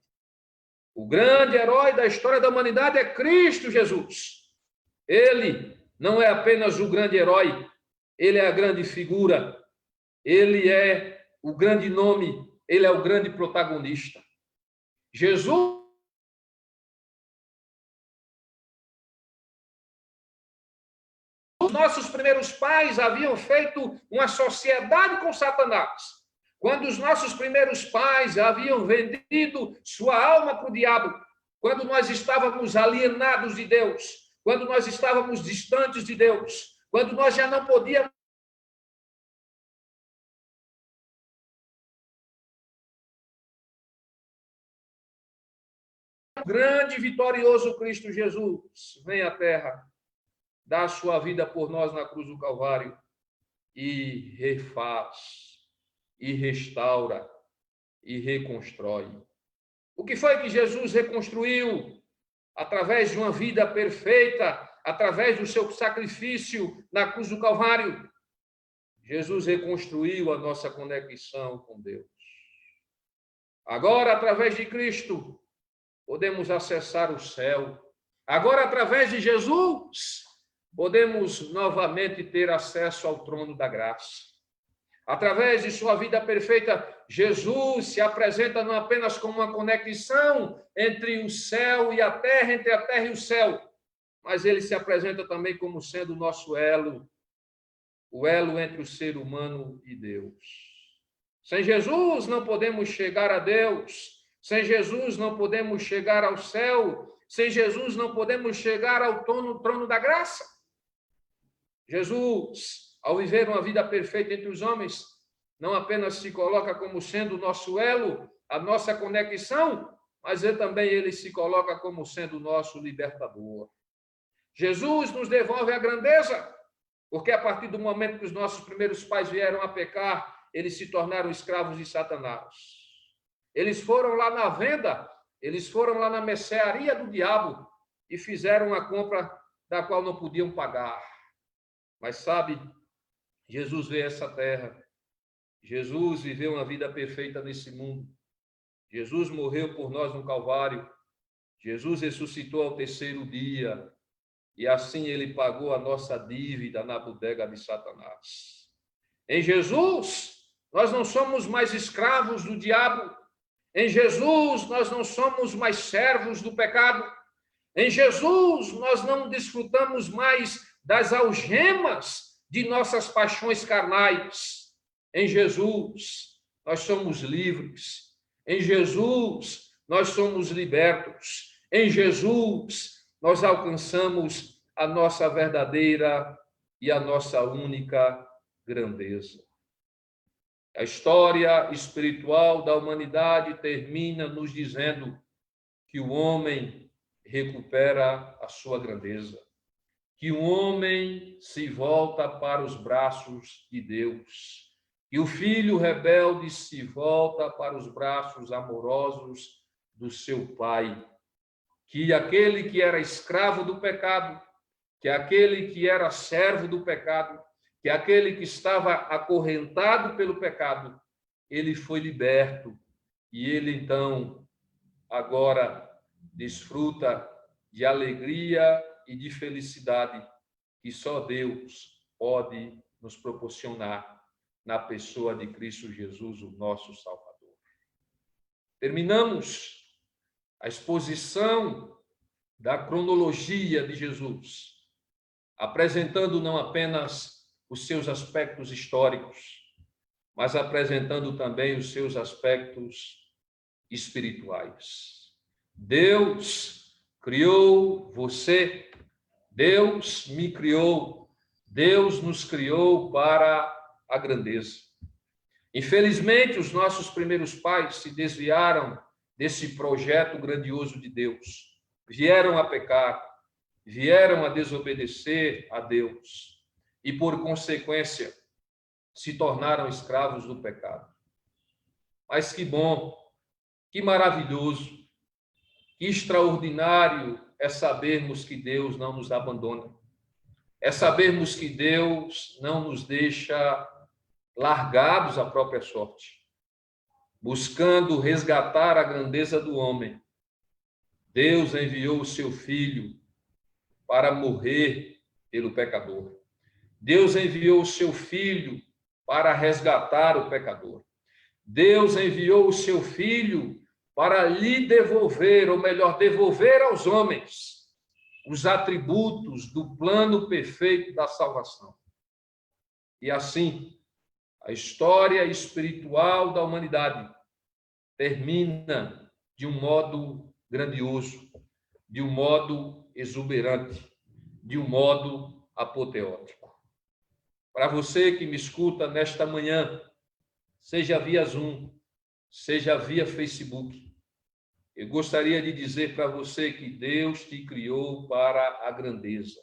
O grande herói da história da humanidade é Cristo Jesus. Ele não é apenas o grande herói, ele é a grande figura, ele é o grande nome, ele é o grande protagonista. Jesus os nossos primeiros pais haviam feito uma sociedade com Satanás. Quando os nossos primeiros pais haviam vendido sua alma para o diabo, quando nós estávamos alienados de Deus, quando nós estávamos distantes de Deus, quando nós já não podíamos o grande e vitorioso Cristo Jesus vem à terra, dá a sua vida por nós na cruz do Calvário e refaz, e restaura, e reconstrói. O que foi que Jesus reconstruiu? Através de uma vida perfeita, através do seu sacrifício na cruz do Calvário, Jesus reconstruiu a nossa conexão com Deus. Agora, através de Cristo, podemos acessar o céu. Agora, através de Jesus, podemos novamente ter acesso ao trono da graça. Através de sua vida perfeita, Jesus se apresenta não apenas como uma conexão entre o céu e a terra, entre a terra e o céu, mas ele se apresenta também como sendo o nosso elo, o elo entre o ser humano e Deus. Sem Jesus não podemos chegar a Deus, sem Jesus não podemos chegar ao céu, sem Jesus não podemos chegar ao trono da graça. Jesus, ao viver uma vida perfeita entre os homens, não apenas se coloca como sendo o nosso elo, a nossa conexão, mas ele se coloca como sendo o nosso libertador. Jesus nos devolve a grandeza, porque a partir do momento que os nossos primeiros pais vieram a pecar, eles se tornaram escravos de Satanás. Eles foram lá na venda, eles foram lá na mercearia do diabo e fizeram uma compra da qual não podiam pagar. Mas sabe, Jesus veio a essa terra, Jesus viveu uma vida perfeita nesse mundo, Jesus morreu por nós no Calvário, Jesus ressuscitou ao terceiro dia, e assim ele pagou a nossa dívida na bodega de Satanás. Em Jesus, nós não somos mais escravos do diabo. Em Jesus, nós não somos mais servos do pecado. Em Jesus, nós não desfrutamos mais das algemas de nossas paixões carnais. Em Jesus, nós somos livres. Em Jesus, nós somos libertos. Em Jesus, nós alcançamos a nossa verdadeira e a nossa única grandeza. A história espiritual da humanidade termina nos dizendo que o homem recupera a sua grandeza, que o homem se volta para os braços de Deus, que o filho rebelde se volta para os braços amorosos do seu pai, que aquele que era escravo do pecado, que aquele que era servo do pecado, que aquele que estava acorrentado pelo pecado, ele foi liberto e ele então agora desfruta de alegria e de felicidade que só Deus pode nos proporcionar na pessoa de Cristo Jesus, o nosso Salvador. Terminamos a exposição da cronologia de Jesus, apresentando não apenas os seus aspectos históricos, mas apresentando também os seus aspectos espirituais. Deus criou você, Deus me criou, Deus nos criou para a grandeza. Infelizmente, os nossos primeiros pais se desviaram desse projeto grandioso de Deus, vieram a pecar, vieram a desobedecer a Deus e, por consequência, se tornaram escravos do pecado. Mas que bom, que maravilhoso, que extraordinário é sabermos que Deus não nos abandona, é sabermos que Deus não nos deixa largados à própria sorte, buscando resgatar a grandeza do homem. Deus enviou o seu Filho para morrer pelo pecador. Deus enviou o seu Filho para resgatar o pecador. Deus enviou o seu Filho para lhe devolver, ou melhor, devolver aos homens os atributos do plano perfeito da salvação. E assim, a história espiritual da humanidade termina de um modo grandioso, de um modo exuberante, de um modo apoteótico. Para você que me escuta nesta manhã, seja via Zoom, seja via Facebook, eu gostaria de dizer para você que Deus te criou para a grandeza.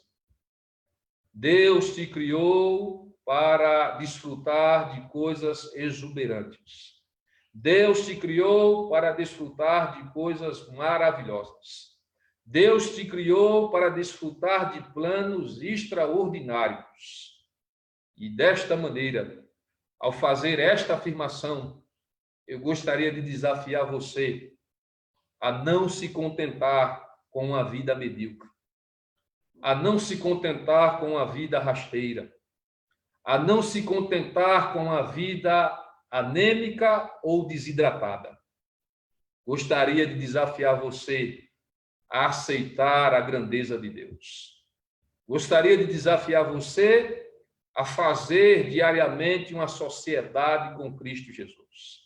Deus te criou para desfrutar de coisas exuberantes. Deus te criou para desfrutar de coisas maravilhosas. Deus te criou para desfrutar de planos extraordinários. E desta maneira, ao fazer esta afirmação, eu gostaria de desafiar você a não se contentar com uma vida medíocre, a não se contentar com uma vida rasteira, a não se contentar com a vida anêmica ou desidratada. Gostaria de desafiar você a aceitar a grandeza de Deus. Gostaria de desafiar você a fazer diariamente uma sociedade com Cristo Jesus.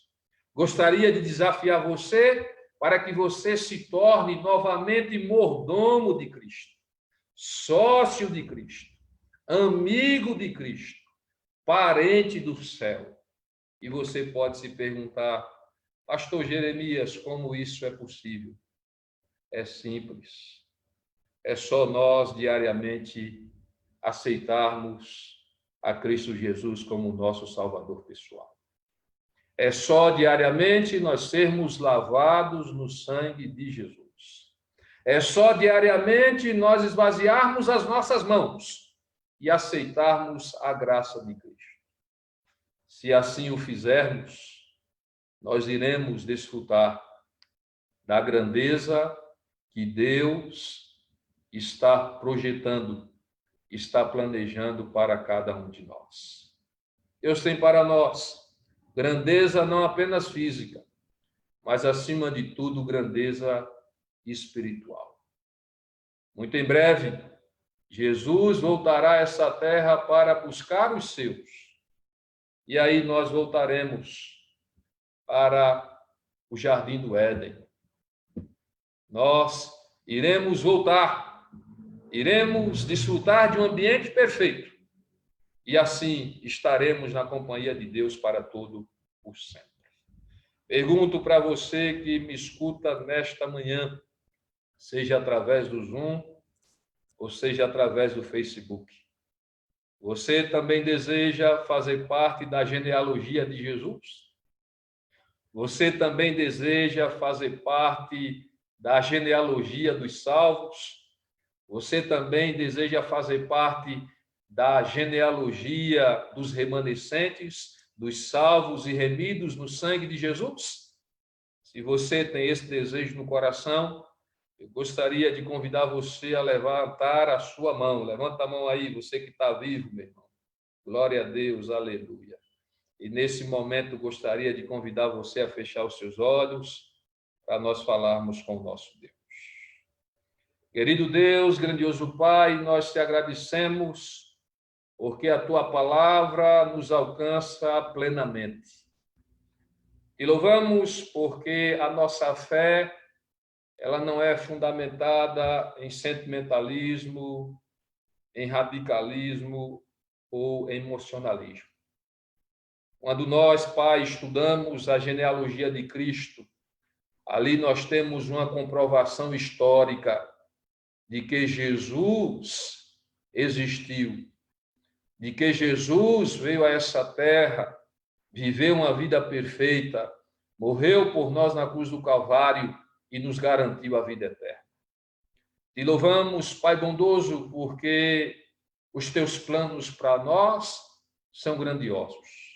Gostaria de desafiar você para que você se torne novamente mordomo de Cristo, sócio de Cristo, amigo de Cristo, parente do céu. E você pode se perguntar, pastor Jeremias, como isso é possível? É simples. É só nós diariamente aceitarmos a Cristo Jesus como nosso Salvador pessoal. É só diariamente nós sermos lavados no sangue de Jesus. É só diariamente nós esvaziarmos as nossas mãos e aceitarmos a graça de Cristo. Se assim o fizermos, nós iremos desfrutar da grandeza que Deus está projetando, está planejando para cada um de nós. Deus tem para nós grandeza não apenas física, mas, acima de tudo, grandeza espiritual. Muito em breve, Jesus voltará a essa terra para buscar os seus. E aí nós voltaremos para o Jardim do Éden. Nós iremos voltar, iremos desfrutar de um ambiente perfeito. E assim estaremos na companhia de Deus para todo o sempre. Pergunto para você que me escuta nesta manhã, seja através do Zoom, ou seja através do Facebook. Você também deseja fazer parte da genealogia de Jesus? Você também deseja fazer parte da genealogia dos salvos? Você também deseja fazer parte da genealogia dos remanescentes, dos salvos e remidos no sangue de Jesus? Se você tem esse desejo no coração, eu gostaria de convidar você a levantar a sua mão. Levanta a mão aí, você que está vivo, meu irmão. Glória a Deus, aleluia. E nesse momento gostaria de convidar você a fechar os seus olhos para nós falarmos com o nosso Deus. Querido Deus, grandioso Pai, nós te agradecemos porque a tua palavra nos alcança plenamente. E louvamos porque a nossa fé, ela não é fundamentada em sentimentalismo, em radicalismo ou em emocionalismo. Quando nós, Pai, estudamos a genealogia de Cristo, ali nós temos uma comprovação histórica de que Jesus existiu, de que Jesus veio a essa terra, viveu uma vida perfeita, morreu por nós na cruz do Calvário e nos garantiu a vida eterna. Te louvamos, Pai bondoso, porque os teus planos para nós são grandiosos.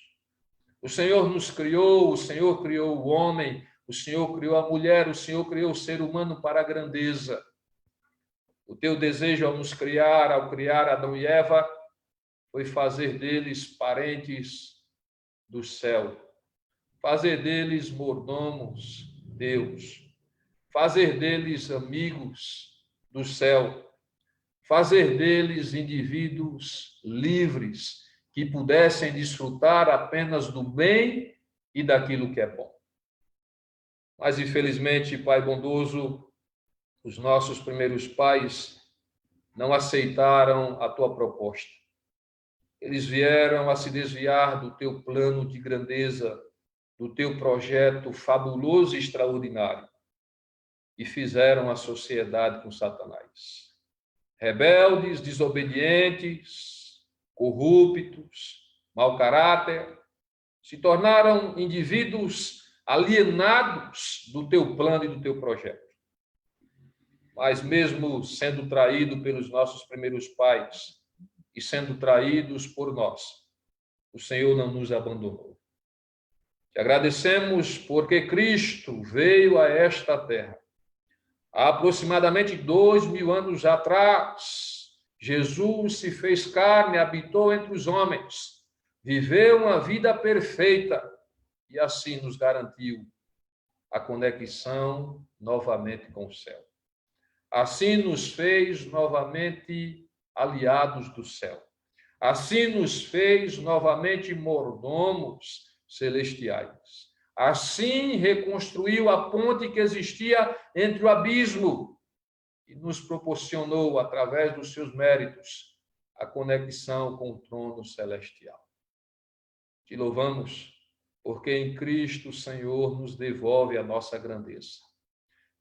O Senhor nos criou, o Senhor criou o homem, o Senhor criou a mulher, o Senhor criou o ser humano para a grandeza. O teu desejo ao nos criar, ao criar Adão e Eva, foi fazer deles parentes do céu, fazer deles mordomos, Deus, fazer deles amigos do céu, fazer deles indivíduos livres, que pudessem desfrutar apenas do bem e daquilo que é bom. Mas, infelizmente, Pai bondoso, os nossos primeiros pais não aceitaram a tua proposta. Eles vieram a se desviar do teu plano de grandeza, do teu projeto fabuloso e extraordinário, e fizeram a sociedade com Satanás. Rebeldes, desobedientes, corruptos, mau caráter, se tornaram indivíduos alienados do teu plano e do teu projeto. Mas mesmo sendo traído pelos nossos primeiros pais e sendo traídos por nós, o Senhor não nos abandonou. Te agradecemos porque Cristo veio a esta terra há aproximadamente 2000 anos atrás. Jesus se fez carne, habitou entre os homens, viveu uma vida perfeita e assim nos garantiu a conexão novamente com o céu. Assim nos fez novamente aliados do céu. Assim nos fez novamente mordomos celestiais. Assim reconstruiu a ponte que existia entre o abismo e nos proporcionou, através dos seus méritos, a conexão com o trono celestial. Te louvamos, porque em Cristo o Senhor nos devolve a nossa grandeza.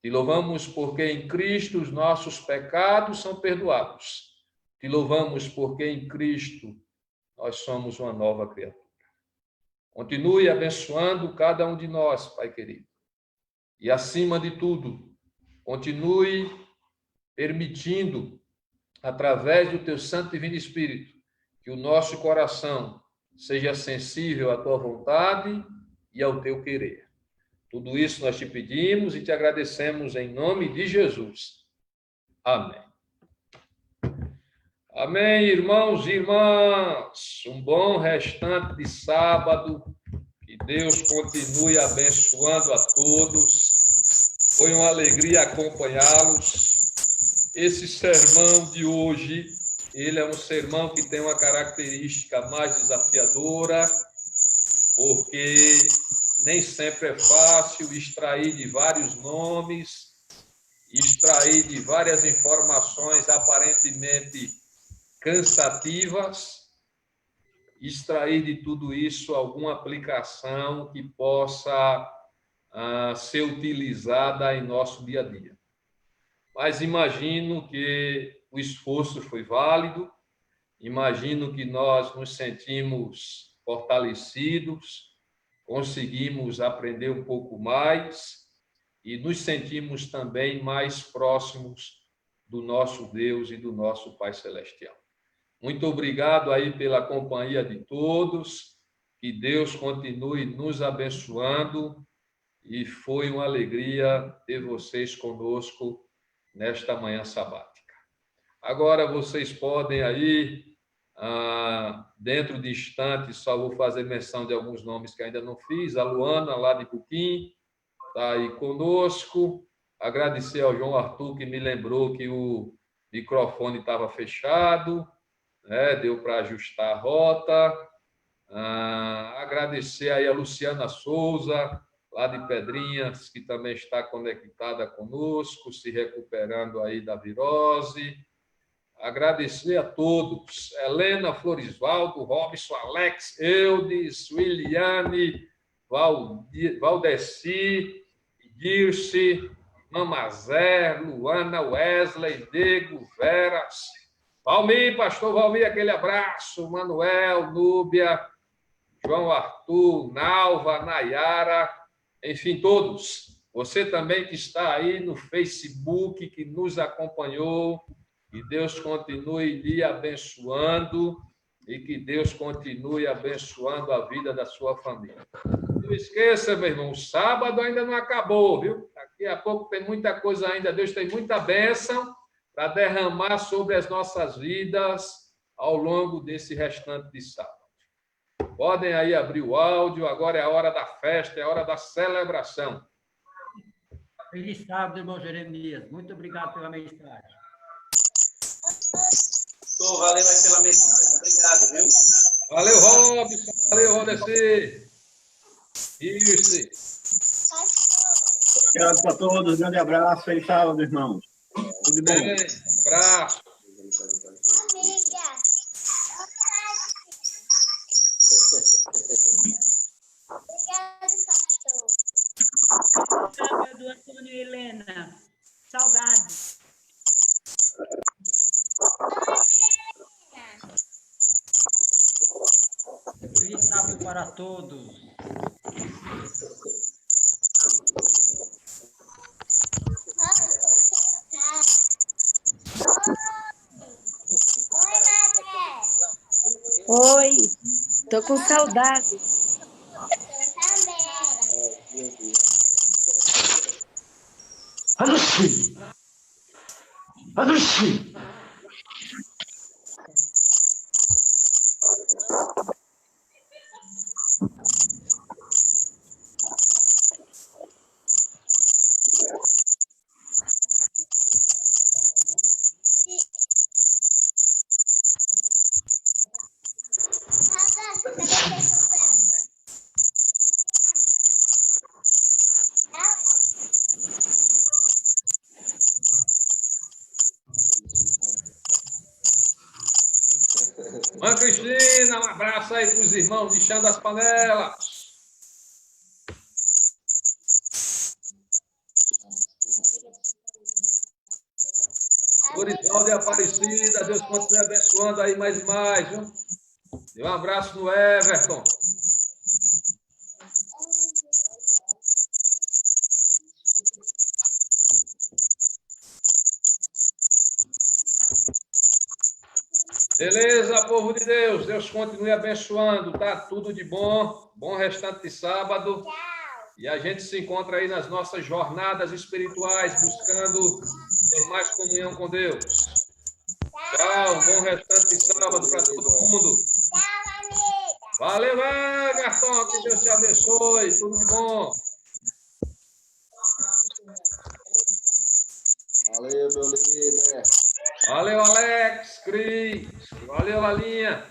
Te louvamos porque em Cristo os nossos pecados são perdoados. Te louvamos porque em Cristo nós somos uma nova criatura. Continue abençoando cada um de nós, Pai querido. E, acima de tudo, continue permitindo, através do Teu Santo e Divino Espírito, que o nosso coração seja sensível à Tua vontade e ao Teu querer. Tudo isso nós te pedimos e te agradecemos em nome de Jesus. Amém. Amém, irmãos e irmãs. Um bom restante de sábado. Que Deus continue abençoando a todos. Foi uma alegria acompanhá-los. Esse sermão de hoje, ele é um sermão que tem uma característica mais desafiadora, porque nem sempre é fácil extrair de vários nomes, extrair de várias informações aparentemente cansativas, extrair de tudo isso alguma aplicação que possa ser utilizada em nosso dia a dia. Mas imagino que o esforço foi válido, imagino que nós nos sentimos fortalecidos, conseguimos aprender um pouco mais e nos sentimos também mais próximos do nosso Deus e do nosso Pai Celestial. Muito obrigado aí pela companhia de todos, que Deus continue nos abençoando e foi uma alegria ter vocês conosco nesta manhã sabática. Agora vocês podem aí, dentro de instantes, só vou fazer menção de alguns nomes que ainda não fiz, a Luana, lá de Puquim, está aí conosco. Agradecer ao João Arthur, que me lembrou que o microfone estava fechado, né? Deu para ajustar a rota. Agradecer aí a Luciana Souza, lá de Pedrinhas, que também está conectada conosco, se recuperando aí da virose. Agradecer a todos, Helena, Florisvaldo, Robson, Alex, Eudes, Williane, Valdeci, Dirce, Mamazé, Luana, Wesley, Diego, Veras, Valmir, pastor Valmir, aquele abraço, Manuel, Núbia, João Arthur, Nalva, Nayara, enfim, todos. Você também que está aí no Facebook, que nos acompanhou, que Deus continue lhe abençoando e que Deus continue abençoando a vida da sua família. Não esqueça, meu irmão, o sábado ainda não acabou, viu? Daqui a pouco tem muita coisa ainda. Deus tem muita bênção para derramar sobre as nossas vidas ao longo desse restante de sábado. Podem aí abrir o áudio. Agora é a hora da festa, é a hora da celebração. Feliz sábado, irmão Jeremias. Muito obrigado pela mensagem. Valeu aí pela mensagem. Obrigado, viu? Valeu, Robson. Valeu, Rodeci. Isso. Obrigado para todos. Grande abraço. Feliz sábado, irmãos. Tudo bom? Abraço. Sábado, Antônio e Helena. Saudades. Feliz sábado para todos. Oi, tô com saudade. Passa aí para os irmãos lixando as panelas. Lourivaldo e Aparecida, Deus continue abençoando aí mais e mais, viu? Dê um abraço no Everton. Beleza, povo de Deus. Deus continue abençoando. Tá tudo de bom. Bom restante de sábado. E a gente se encontra aí nas nossas jornadas espirituais, buscando ter mais comunhão com Deus. Tchau. Bom restante de sábado para todo mundo. Valeu, Everton. Que Deus te abençoe. Tudo de bom. Valeu, meu líder. Valeu, Alex, Cris. Valeu, Lalinha.